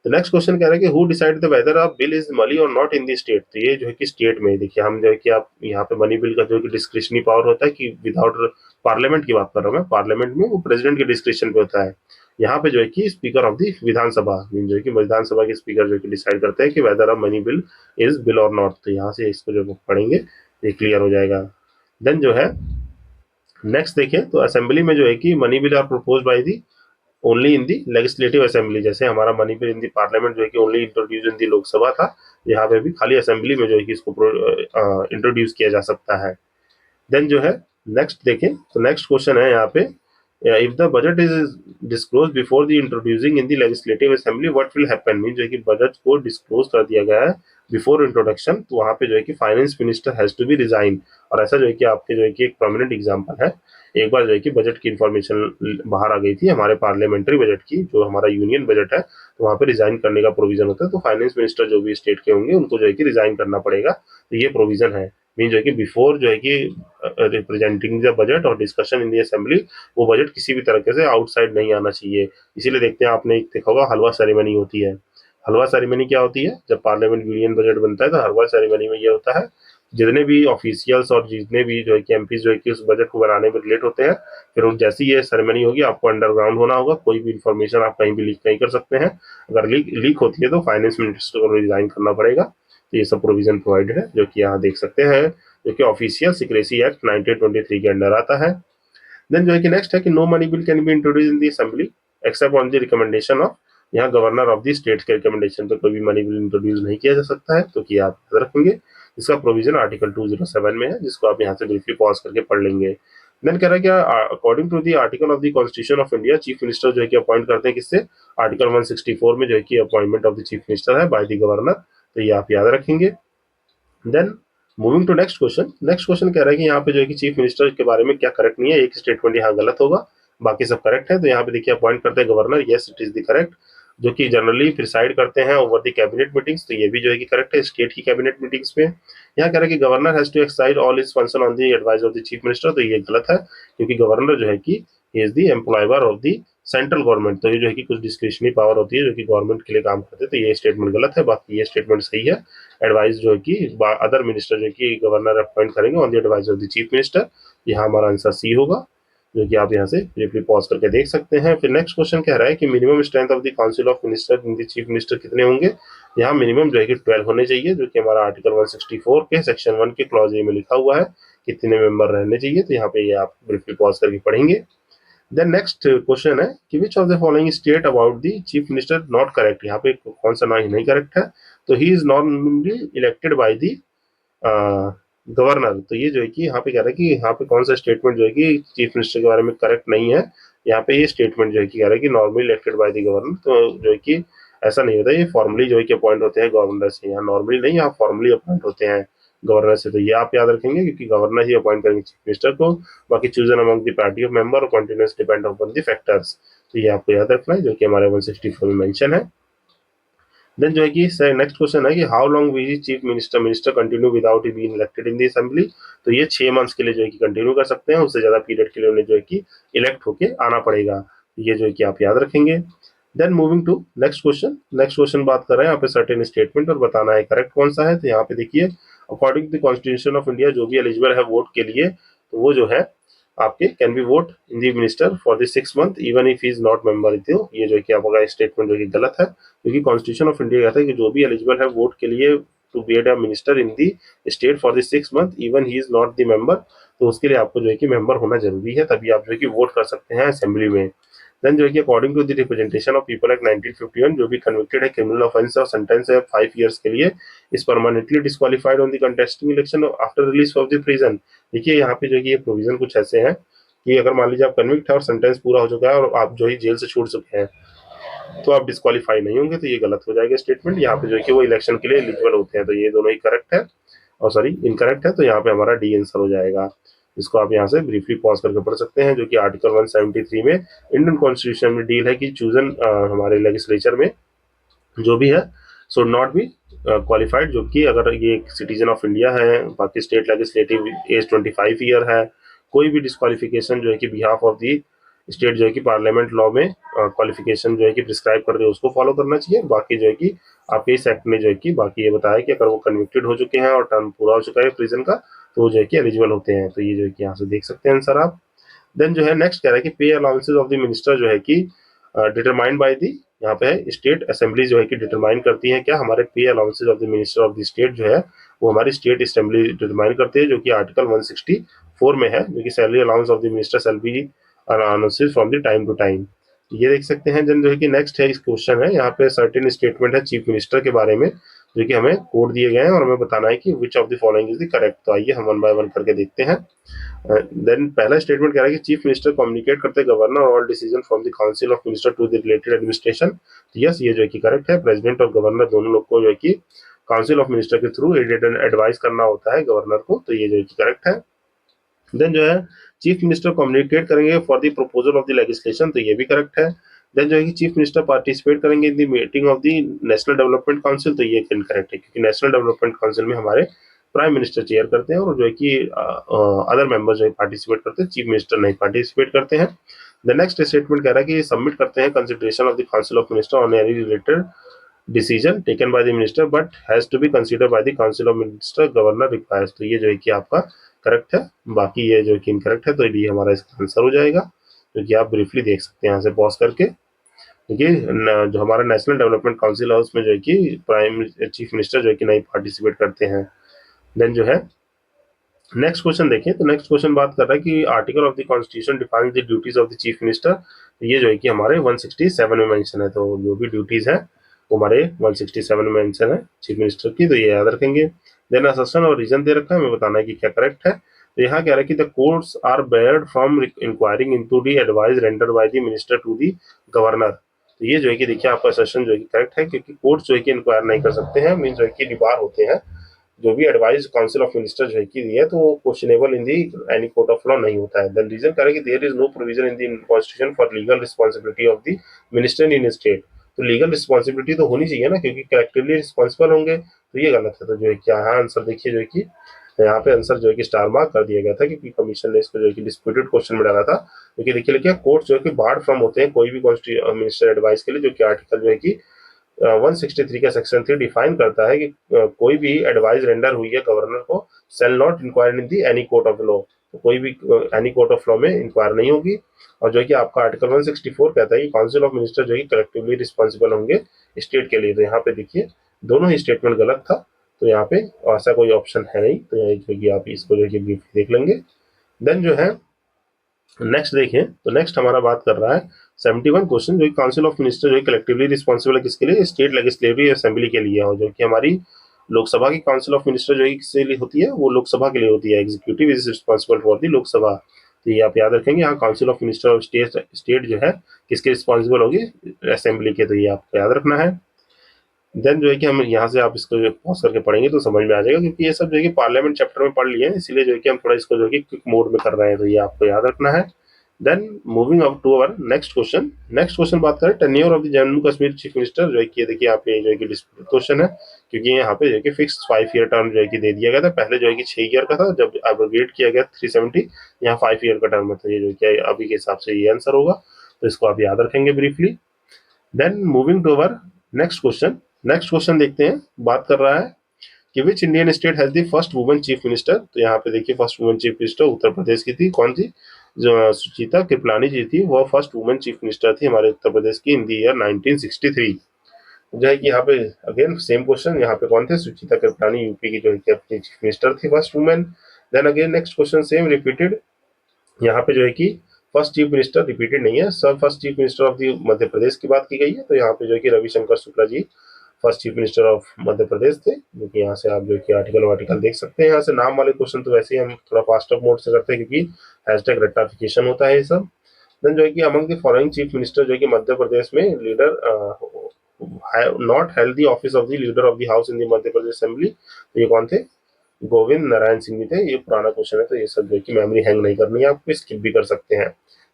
तो नेक्स्ट क्वेश्चन कह रहा है कि who decide the weather a bill is money और नॉट इन द स्टेट, तो ये जो है कि स्टेट में देखिए हम जो है कि आप यहाँ पे मनी बिल का जो है कि डिस्क्रिशनरी पावर होता है कि विदाउट पार्लियामेंट की बात कर रहा हूँ मैं, पार्लियामेंट में वो प्रेसिडेंट के डिस्क्रिप्शन पे होता है। यहाँ पे जो है कि स्पीकर ऑफ द विधानसभा, जो है कि विधानसभा के स्पीकर जो है कि डिसाइड करते हैं कि weather a money bill is bill और नॉट, तो यहाँ से इसको जो पढ़ेंगे ये क्लियर हो जाएगा। देन जो है नेक्स्ट देखें, तो असेंबली में जो है कि money bill are propose by the only in the legislative assembly, जैसे हमारा money bill in the parliament जो है कि only introduce in the Lok Sabha था, यहाँ पे भी खाली असेंबली में जो है कि इसको इंट्रोड्यूस किया जा सकता है। देन जो है नेक्स्ट देखें, तो नेक्स्ट क्वेश्चन है यहाँ पे, if the budget is disclose before the introducing in the legislative assembly what will happen, mean जो है कि बजट को डिस्क्लोज कर दिया गया है बिफोर इंट्रोडक्शन, तो वहाँ पे जो है कि finance minister has to be resign, और ऐसा जो है कि आपके जो है कि एक प्रोमिनेंट एग्जांपल है, एक बार जो है कि बजट की इंफॉर्मेशन बाहर आ गई थी हमारे पार्लियामेंट्री बजट की, जो हमारा यूनियन बजट है, तो वहाँ पे रिजाइन करने का प्रोविजन होता है, तो फाइनेंस मिनिस्टर जो भी स्टेट के होंगे उनको जो है कि रिजाइन करना पड़ेगा, तो ये प्रोविजन है। मीन जो है कि बिफोर जो है कि रिप्रेजेंटिंग द बजट और डिस्कशन इन द असेंबली, वो बजट किसी भी तरीके से आउटसाइड नहीं आना चाहिए। इसीलिए देखते हैं आपने एक देखा होगा हलवा सेरेमनी होती है, हलवा सेरेमनी क्या होती है? जब पार्लियामेंट यूनियन बजट बनता है तो हलवा सेरेमनी में ये होता है, जितने भी ऑफिशियल्स और जितने भी जो है कि एमपी जो है कि उस बजट को बनाने में रिलेट होते हैं, फिर जैसी ये सेरेमनी होगी आपको अंडरग्राउंड होना होगा, कोई भी इंफॉर्मेशन आप कहीं भी लीक नहीं कर सकते हैं। अगर लीक होती है तो फाइनेंस मिनिस्टर को रिजाइन करना पड़ेगा। तो ये सब प्रोविजन प्रोवाइडेड है जो कि यहाँ देख सकते हैं, जो कि ऑफिशियल सिक्रेसी एक्ट 1923 के अंडर आता है। देन जो है कि नेक्स्ट है कि no money bill can be introduce in the assembly except on the recommendation of, यहाँ गवर्नर ऑफ द स्टेट के रिकमेंडेशन पे कोई भी मनी बिल इंट्रोड्यूस नहीं किया जा सकता है, तो कि आप याद रखेंगे। इसका प्रोविजन आर्टिकल 207 में है, जिसको आप यहाँ से ब्रीफली पॉज करके पढ़ लेंगे। देन कह रहा है क्या, according to the article of the constitution of India, chief minister जो है कि अपॉइंट करते हैं किससे? आर्टिकल 164 में जो है कि appointment of the chief minister है बाय द गवर्नर, तो ये आप याद रखेंगे। Then moving to next question, next question कह रहा है कि यहाँ पे जो है कि चीफ मिनिस्टर के बारे में क्या करेक्ट नहीं है, एक स्टेटमेंट यहाँ गलत होगा, बाकी सब करेक्ट है। तो यहाँ पे देखिए अपॉइंट करते हैं governor, yes it is the correct, जो कि जनरली प्रिसाइड करते हैं ओवर द कैबिनेट मीटिंग्स, तो ये भी जो है कि करेक्ट है, स्टेट की कैबिनेट मीटिंग्स में। यहाँ कह रहा है कि governor has to exercise all his function on the advice of the chief minister, तो ये गलत है, क्योंकि गवर्नर जो है कि he is the employer of the central government, तो ये जो है कि कुछ डिस्क्रिशनरी पावर होती है जो कि गवर्नमेंट के लिए काम करते हैं, तो ये स्टेटमेंट गलत है, बाकी ये स्टेटमेंट सही है। एडवाइस जो है कि अदर मिनिस्टर जो कि गवर्नर अपॉइंट करेंगे on the advice of the chief minister, यहाँ हमारा आंसर सी होगा, जो कि आप यहाँ से ब्रीफली पॉज करके देख सकते हैं। फिर नेक्स्ट क्वेश्चन कह रहा है कि minimum strength of the council of minister in the chief minister कितने होंगे? यहाँ मिनिमम जो है कि 12 होने चाहिए, जो कि हमारा आर्टिकल 164 के सेक्शन 1 के क्लॉज ए में लिखा हुआ है कितने मेंबर रहने चाहिए, तो यहाँ पे ये आप ब्रीफली पॉज करके पढ़ेंगे। देन नेक्स्ट क्वेश्चन है कि which of the following state about the chief minister not correct, यहाँ पे कौन सा नहीं करेक्ट है? तो he is normally elected by the governor, तो ये जो है कि यहाँ पे कह रहा है कि यहाँ पे कौन सा स्टेटमेंट जो है कि चीफ मिनिस्टर के बारे में करेक्ट नहीं है, यहाँ पे ये स्टेटमेंट जो है कि कह रहा है कि normally elected by the governor, तो जो है कि ऐसा नहीं होता, ये फॉर्मली जो है कि अपॉइंट होते हैं गवर्नर से, यहाँ नॉर्मली नहीं, यहाँ फॉर्मली अपॉइंट होते हैं गवर्नर से, तो ये आप याद रखेंगे क्योंकि गवर्नर ही अपॉइंट करेंगे चीफ मिनिस्टर को, बाकी chosen among the party of member और continuous depend upon the factors, तो ये आपको याद रखना है जो कि हमारे 164 में मेंशन है। देन जो है कि नेक्स्ट क्वेश्चन है कि how long will chief minister continue without being elected in the assembly, तो ये 6 मंथ्स के लिए जो है कि कंटिन्यू कर सकते हैं, उससे ज्यादा पीरियड के लिए उन्हें जो है कि इलेक्ट होके आना पड़ेगा, ये जो है कि आप याद रखेंगे। Then moving to next question, next question बात कर रहे हैं यहाँ पे सर्टेन स्टेटमेंट और बताना है करेक्ट कौन सा है, तो यहाँ पे देखिए according to constitution of India जो भी एलिजिबल है वोट के लिए, तो वो जो है आपके can be vote in the minister for the 6 month even if is not member, तो ये जो है कि आपका स्टेटमेंट जो कि गलत है, क्योंकि कॉन्स्टिट्यूशन ऑफ इंडिया कहता है कि जो भी एलिजिबल है वोट के लिए to be a minister in the state for the 6 month even he is not the member, तो उसके लिए आपको जो है कि मेंबर होना जरूरी है, तभी आप जो है कि वोट कर सकते हैं असेंबली में। देन जो है कि according to the representation of people act 1951, जो भी कन्विक्टेड है क्रिमिनल ऑफेंस और सेंटेंस है 5 ईयर्स के लिए, is permanently disqualified on the contesting election after release of the prison. देखिए यहाँ पे जो है कि ये प्रोविजन कुछ ऐसे हैं कि अगर मान लीजिए आप कन्विक्ट है और सेंटेंस पूरा हो चुका है और आप जो है जेल से छूट चुके हैं, तो आप डिस्क्वालीफाई नहीं होंगे, तो ये गलत हो जाएगा स्टेटमेंट, यहाँ पे जो है कि वो इलेक्शन के लिए एलिजिबल होते हैं, तो ये दोनों ही करेक्ट है, और सॉरी इनकरेक्ट है, तो यहाँ पे हमारा डी आंसर हो जाएगा। इसको आप यहाँ से ब्रीफली पॉज करके पढ़ सकते हैं, जो कि आर्टिकल 173 में इंडियन कॉन्स्टिट्यूशन में डील है कि चूजन हमारे लेजिस्लेचर में जो भी है शुड नॉट बी क्वालिफाइड, जो कि अगर ये सिटीजन ऑफ इंडिया है, बाकी स्टेट लेजिस्लेटिव एज 25 ईयर है, कोई भी डिस्क्वालिफिकेशन जो है कि बिहाफ ऑफ दी स्टेट जो है कि पार्लियामेंट लॉ में क्वालिफिकेशन जो है कि प्रिस्क्राइब कर रहे हो उसको फॉलो करना चाहिए, बाकी जो है कि आपके इस एक्ट में जो है कि बाकी ये बताया कि अगर वो कन्विक्टेड हो चुके हैं और टर्म पूरा हो चुका है प्रिजन का, तो वो जो है कि एलिजिबल होते हैं, तो ये जो है कि यहाँ से देख सकते हैं आंसर आप। देन जो है नेक्स्ट कह रहा है कि पे अलाउंसेज ऑफ द मिनिस्टर जो है कि डिटरमाइंड बाय दी, यहाँ पे है स्टेट असेंबली जो है कि डिटरमाइन करती है क्या, हमारे पे allowances of the minister of the state जो है वो हमारी स्टेट असेंबली डिटरमाइन करती है, जो कि आर्टिकल 164 में है, जो कि salary allowance of the minister shall be announced from the time to time, ये देख सकते हैं। देन जो है कि नेक्स्ट है इस क्वेश्चन है, यहाँ पे सर्टेन स्टेटमेंट है चीफ मिनिस्टर के बारे में, जो कि हमें कोड दिए गए हैं और हमें बताना है कि which of the following is the correct, तो आइए हम वन बाय वन करके देखते हैं। देन पहला स्टेटमेंट कह रहा है कि चीफ मिनिस्टर कम्युनिकेट करते governor all decision from the council of minister to the related administration, तो यस ये जो है कि करेक्ट है, प्रेसिडेंट और गवर्नर दोनों लोग को जो है कि काउंसिल ऑफ मिनिस्टर के थ्रू एडवाइस करना होता है गवर्नर को, तो ये जो है कि करेक्ट है। देन जो है चीफ मिनिस्टर कम्युनिकेट करेंगे for the proposal of the legislation, तो ये भी करेक्ट है। देन जो है कि चीफ मिनिस्टर पार्टिसिपेट करेंगे in the meeting of the national development council, तो ये इनकरेक्ट है, क्योंकि नेशनल डेवलपमेंट काउंसिल में हमारे प्राइम मिनिस्टर चेयर करते हैं और जो है कि अदर मेंबर जो है पार्टिसिपेट करते हैं, चीफ मिनिस्टर नहीं पार्टिसिपेट करते हैं। द नेक्स्ट स्टेटमेंट कह रहा है कि सबमिट करते हैं consideration of the council of minister on any related decision taken by the minister but has to be consider by the council of minister governor requires. तो ये जो है कि आपका करेक्ट है, बाकी ये जो है कि इनकरेक्ट है, तो ये हमारा इसका आंसर हो जाएगा, जो कि आप ब्रीफली देख सकते हैं यहाँ से पॉज करके। देखिए जो हमारा नेशनल डेवलपमेंट काउंसिल है उसमें जो है कि प्राइम चीफ मिनिस्टर जो है कि नहीं पार्टिसिपेट करते हैं। देन जो है नेक्स्ट क्वेश्चन देखिए, तो नेक्स्ट क्वेश्चन बात कर रहा है कि article of the constitution defines the duties of the chief minister. ये जो है कि हमारे 167 में मेंशन है, तो जो भी ड्यूटीज है वो हमारे 167 में मेंशन है चीफ मिनिस्टर की, तो ये याद रखेंगे। देन असर्शन और रीजन दे रखा है, हमें बताना है कि क्या करेक्ट है। तो यहाँ कह रहा है कि the courts are barred from inquiring into the advice rendered by the minister to the governor. तो ये जो है कि देखिए आपका असर्शन जो है कि करेक्ट है, क्योंकि कोर्ट्स जो है कि इंक्वायर नहीं कर सकते हैं, मीन जो है कि डिबार होते हैं, जो भी एडवाइस काउंसिल ऑफ मिनिस्टर जो है कि दी है तो वो questionable in the any court of law नहीं होता है। देन रीजन करें कि there is no provision in the constitution for legal responsibility of the minister in state. तो लीगल रिस्पांसिबिलिटी तो होनी चाहिए ना, क्योंकि कलेक्टिवली रिस्पांसिबल होंगे, तो ये गलत है। तो जो है क्या है आंसर देखिए, जो है कि यहाँ पे आंसर जो है कि स्टार मार्क कर दिया गया था, क्योंकि कमीशन ने इसको जो है कि डिस्प्यूटेड क्वेश्चन में डाला था। क्योंकि देखिए लिखिए कोर्ट जो है कि बार्ड फ्रॉम होते हैं कोई भी मिनिस्टर एडवाइस के लिए, जो कि आर्टिकल जो है कि 163 का सेक्शन 3 डिफाइन करता है कि कोई भी एडवाइस रेंडर हुई है गवर्नर को, shall not inquire in the any court of law. तो कोई भी एनी कोर्ट ऑफ लॉ में इंक्वायर नहीं होगी। और जो है कि आपका आर्टिकल 164 कहता है कि काउंसिल ऑफ मिनिस्टर जो है कि कलेक्टिवली रिस्पॉन्सिबल होंगे स्टेट के लिए। तो यहाँ पे देखिए दोनों ही स्टेटमेंट गलत था, तो यहाँ पे ऐसा कोई ऑप्शन है नहीं, तो यहाँ जो है कि आप इसको जो है कि ब्रीफली देख लेंगे। देन जो है नेक्स्ट देखें, तो नेक्स्ट हमारा बात कर रहा है 71 क्वेश्चन, जो काउंसिल ऑफ मिनिस्टर जो है कलेक्टिवली रिस्पॉन्सिबल है किसके लिए, स्टेट लेजिस्लेटिव असेंबली के लिए, और जो कि हमारी लोकसभा की काउंसिल ऑफ मिनिस्टर जो है किसके लिए होती है, वो लोकसभा के लिए होती है। Executive is responsible for the Lok Sabha. तो ये आप याद रखेंगे, यहाँ council of minister of state जो है किसके रिस्पॉन्सिबल होगी, असेंबली के, तो ये आपको याद रखना है। देन जो है कि हम यहाँ से आप इसको पॉज करके पढ़ेंगे तो समझ में आ जाएगा, क्योंकि ये सब जो है कि पार्लियामेंट चैप्टर में पढ़ लिए हैं, इसलिए जो है कि हम थोड़ा इसको जो है कि क्विक मोड में कर रहे हैं, तो ये आपको याद रखना है। Then moving up to our next question. Next question बात करें tenure of the Jammu Kashmir chief minister, जो है कि देखिए आप ये जो है कि डिस्प्यूटेड क्वेश्चन है, क्योंकि यहाँ पे जो है कि फिक्स 5 ईयर टर्म जो है कि दे दिया गया था। पहले जो है कि 6 ईयर का था, जब एब्रोगेट किया गया 370, यहाँ 5 ईयर का टर्म है, तो ये जो कि अभी के हिसाब से ये आंसर होगा, तो इसको आप याद रखेंगे briefly. Then moving to our next question. Next question देखते हैं, बात कर रहा है कि which Indian state has the first women chief minister. तो यहाँ पे देखिए first women chief minister Uttar Pradesh की थी, कौन थी, जो सुचिता कृपलानी जी थी, वो फर्स्ट वुमेन चीफ मिनिस्टर थी हमारे उत्तर प्रदेश की इन द ईयर 1963। जो है कि यहाँ पे अगेन सेम क्वेश्चन, यहाँ पे कौन थे, सुचिता कृपलानी यूपी की जो है कि अपनी चीफ मिनिस्टर थी, first women. Then again next question same repeated, यहाँ पे जो है कि फर्स्ट चीफ मिनिस्टर रिपीटेड नहीं है, सब first chief minister of the Madhya Pradesh की बात की गई है। तो यहाँ पे जो है कि Ravishankar Shukla ji first chief minister of Madhya Pradesh थे, जो कि यहाँ से आप जो कि आर्टिकल देख सकते हैं। यहाँ से नाम वाले क्वेश्चन तो वैसे ही हम थोड़ा फास्ट अप मोड से करते हैं, क्योंकि हैशटैग रट्टाफिकेशन होता है ये सब। देन जो है कि among the following chief minister जो है कि मध्य प्रदेश में leader not held the office of the leader of the house in the Madhya Pradesh assembly, तो ये कौन थे, गोविंद नारायण सिंह भी थे। ये पुराना क्वेश्चन है, तो ये सब जो है कि मेमोरी हैंग नहीं करनी है, आपको स्किप भी कर सकते हैं।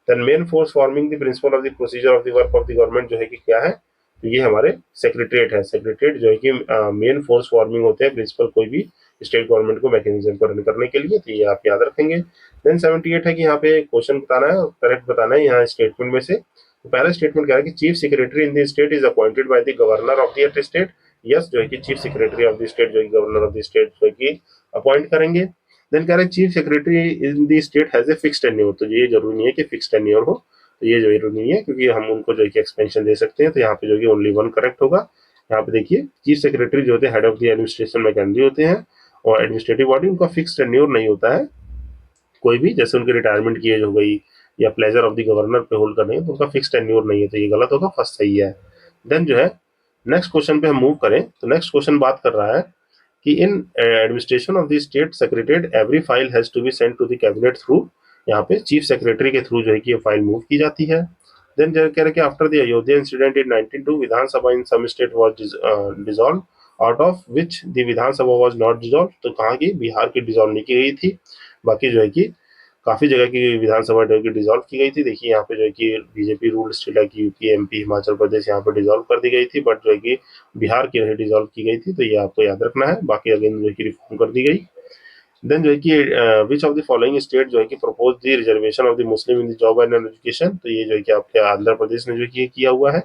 Then main force forming the principle of the procedure of the work of the government जो है कि क्या है, तो ये हमारे सेक्रेटरीट है। सेक्रेटरीट जो है कि मेन फोर्स फॉर्मिंग होते हैं प्रिंसिपल कोई भी स्टेट गवर्नमेंट को मैकेनिज्म को रन करने के लिए, तो ये आप याद रखेंगे। देन 78 है कि यहाँ पे क्वेश्चन बताना है, करेक्ट बताना है यहाँ स्टेटमेंट में से। तो पहला स्टेटमेंट क्या है कि chief secretary in the state is appointed by the governor of the state. Yes, जो है कि chief secretary of the state जो है गवर्नर ऑफ द स्टेट जो है कि अपॉइंट करेंगे। देन कह रहे chief secretary in the state has a fix tenure, तो ये जरूरी नहीं है कि फिक्स टेन्योर हो, तो ये जरूरी नहीं है, क्योंकि हम उनको जो है कि एक्सपेंशन दे सकते हैं। तो यहाँ पे जो कि ओनली वन करेक्ट होगा। यहाँ पे देखिए चीफ सेक्रेटरी जो होते हैं हेड ऑफ द एडमिनिस्ट्रेशन मैकेनरी होते हैं, और एडमिनिस्ट्रेटिव बॉडी उनका फिक्स टेन्योर नहीं होता है। कोई भी जैसे उनकी रिटायरमेंट की एज हो गई या प्लेजर ऑफ द गवर्नर पे होल्ड करने तो उनका फिक्स टेन्योर नहीं है, तो ये गलत होगा, फर्स्ट सही है। देन जो है नेक्स्ट क्वेश्चन पे हम मूव करें, तो नेक्स्ट क्वेश्चन बात कर रहा है कि in administration of the state secretariat every file has to be sent to the cabinet through. यहाँ पे चीफ सेक्रेटरी के थ्रू जो है कि ये फाइल मूव की जाती है। देन जो कह रहे कि after the Ayodhya incident in 1902 Vidhan Sabha in some state was dissolve, out of which the Vidhan Sabha was not dissolve. तो कहाँ की, बिहार की डिसॉल्व नहीं की गई थी, बाकी जो है कि काफी जगह की विधानसभा जो है कि डिसॉल्व की गई थी। देखिए यहाँ पे जो है कि बीजेपी रूल स्टेट है कि यूपी एमपी हिमाचल प्रदेश यहाँ पे डिसॉल्व कर दी गई थी, बट जो है कि बिहार की डिसॉल्व की गई थी, तो ये आपको याद रखना है। बाकी अगेन जो है कि रिफॉर्म कर दी गई। देन जो है कि which of the following state जो है कि propose the reservation of the Muslim in the job and education, तो ये जो है कि आपके आंध्र प्रदेश ने जो है कि किया हुआ है।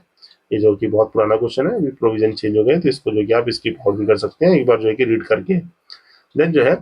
ये जो कि बहुत पुराना क्वेश्चन है, अभी प्रोविजन चेंज हो गए, तो इसको जो कि आप स्किप आउट भी कर सकते हैं, एक बार जो है कि रीड करके। देन जो है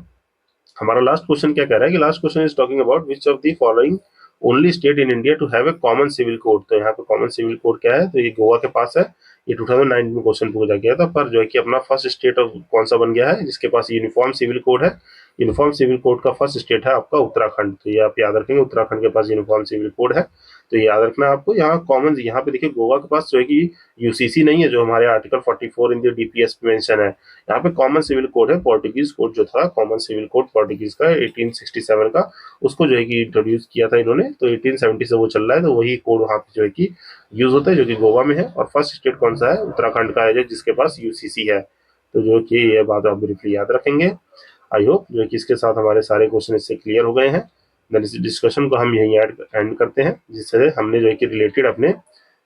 हमारा लास्ट क्वेश्चन क्या कह रहा है कि last question is talking about which of the following only state in India to have a common civil code. तो यहाँ पे कॉमन सिविल कोड क्या है, तो ये गोवा के पास है, ये 2009 में क्वेश्चन पूछा गया था, पर जो है कि अपना फर्स्ट स्टेट ऑफ कौन सा बन गया है जिसके पास यूनिफॉर्म सिविल कोड है। यूनिफॉर्म सिविल कोड का फर्स्ट स्टेट है आपका उत्तराखंड, तो ये आप याद रखेंगे, उत्तराखंड के पास यूनिफॉर्म सिविल कोड है, तो ये याद रखना है आपको। यहाँ कॉमन, यहाँ पे देखिए गोवा के पास जो है कि यूसीसी नहीं है, जो हमारे आर्टिकल 44 इन द डीपीएस में मेंशन है। यहाँ पे कॉमन सिविल कोड है, पोर्टुगीज कोड जो था, कॉमन सिविल कोड पोर्टुगीज का 1867 का, उसको जो है कि इंट्रोड्यूस किया था इन्होंने, तो 1870 से वो चल रहा है, तो वही कोड वहाँ पे जो है कि यूज होता है, जो कि गोवा में है। और फर्स्ट स्टेट कौन सा है, उत्तराखंड का है, जिसके पास यूसीसी है। तो जो कि ये बात आप ब्रीफली याद रखेंगे। आई होप जो कि इसके साथ हमारे सारे क्वेश्चन इससे क्लियर हो गए हैं। देन इस डिस्कशन को हम यहीं एंड करते हैं, जिससे हमने जो है कि रिलेटेड अपने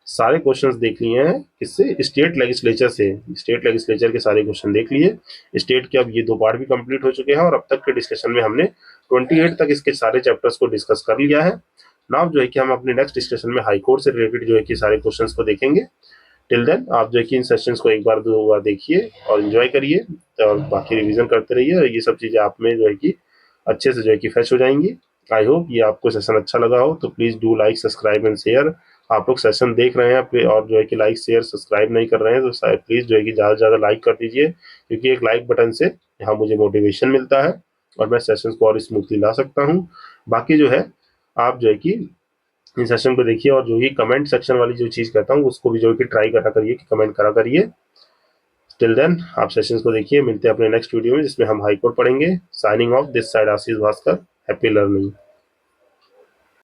सारे क्वेश्चंस देख लिए हैं, किससे, स्टेट लेजिस्लेचर से। स्टेट लेजिस्लेचर के सारे क्वेश्चन देख लिए, स्टेट के अब ये 2 पार्ट भी कंप्लीट हो चुके हैं, और अब तक के डिस्कशन में हमने 28 तक इसके सारे चैप्टर्स को डिस्कस कर लिया है। नाउ जो है कि हम अपने नेक्स्ट डिस्कशन में हाई कोर्ट से रिलेटेड जो है कि सारे क्वेश्चंस को देखेंगे। टिल देन आप जो है कि इन सेशंस को एक बार 2 बार देखिए और एंजॉय करिए, और बाकी रिवीजन करते रहिए, और ये सब चीजें आप में जो है कि अच्छे से जो है कि फैच हो जाएंगी। आई होप ये आपको सेशन अच्छा लगा हो, तो please do like, subscribe and share. आप लोग सेशन देख रहे हैं और जो है कि लाइक शेयर सब्सक्राइब नहीं कर रहे हैं, तो प्लीज जो है कि ज्यादा से ज्यादा लाइक कर दीजिए, क्योंकि एक लाइक बटन से यहाँ मुझे मोटिवेशन मिलता है और मैं सेशंस को और स्मूथली ला सकता हूँ। बाकी जो है आप जो है कि इन सेशन को देखिए, और जो ही कमेंट सेक्शन वाली जो चीज कहता हूँ उसको भी जो है कि ट्राई करा करिए कि कमेंट करा करिए। टिल देन आप सेशंस को देखिए, मिलते हैं अपने नेक्स्ट वीडियो में जिसमें हम हाई कोर्ट पढ़ेंगे। Signing off this side Ashish Bhaskar, happy learning.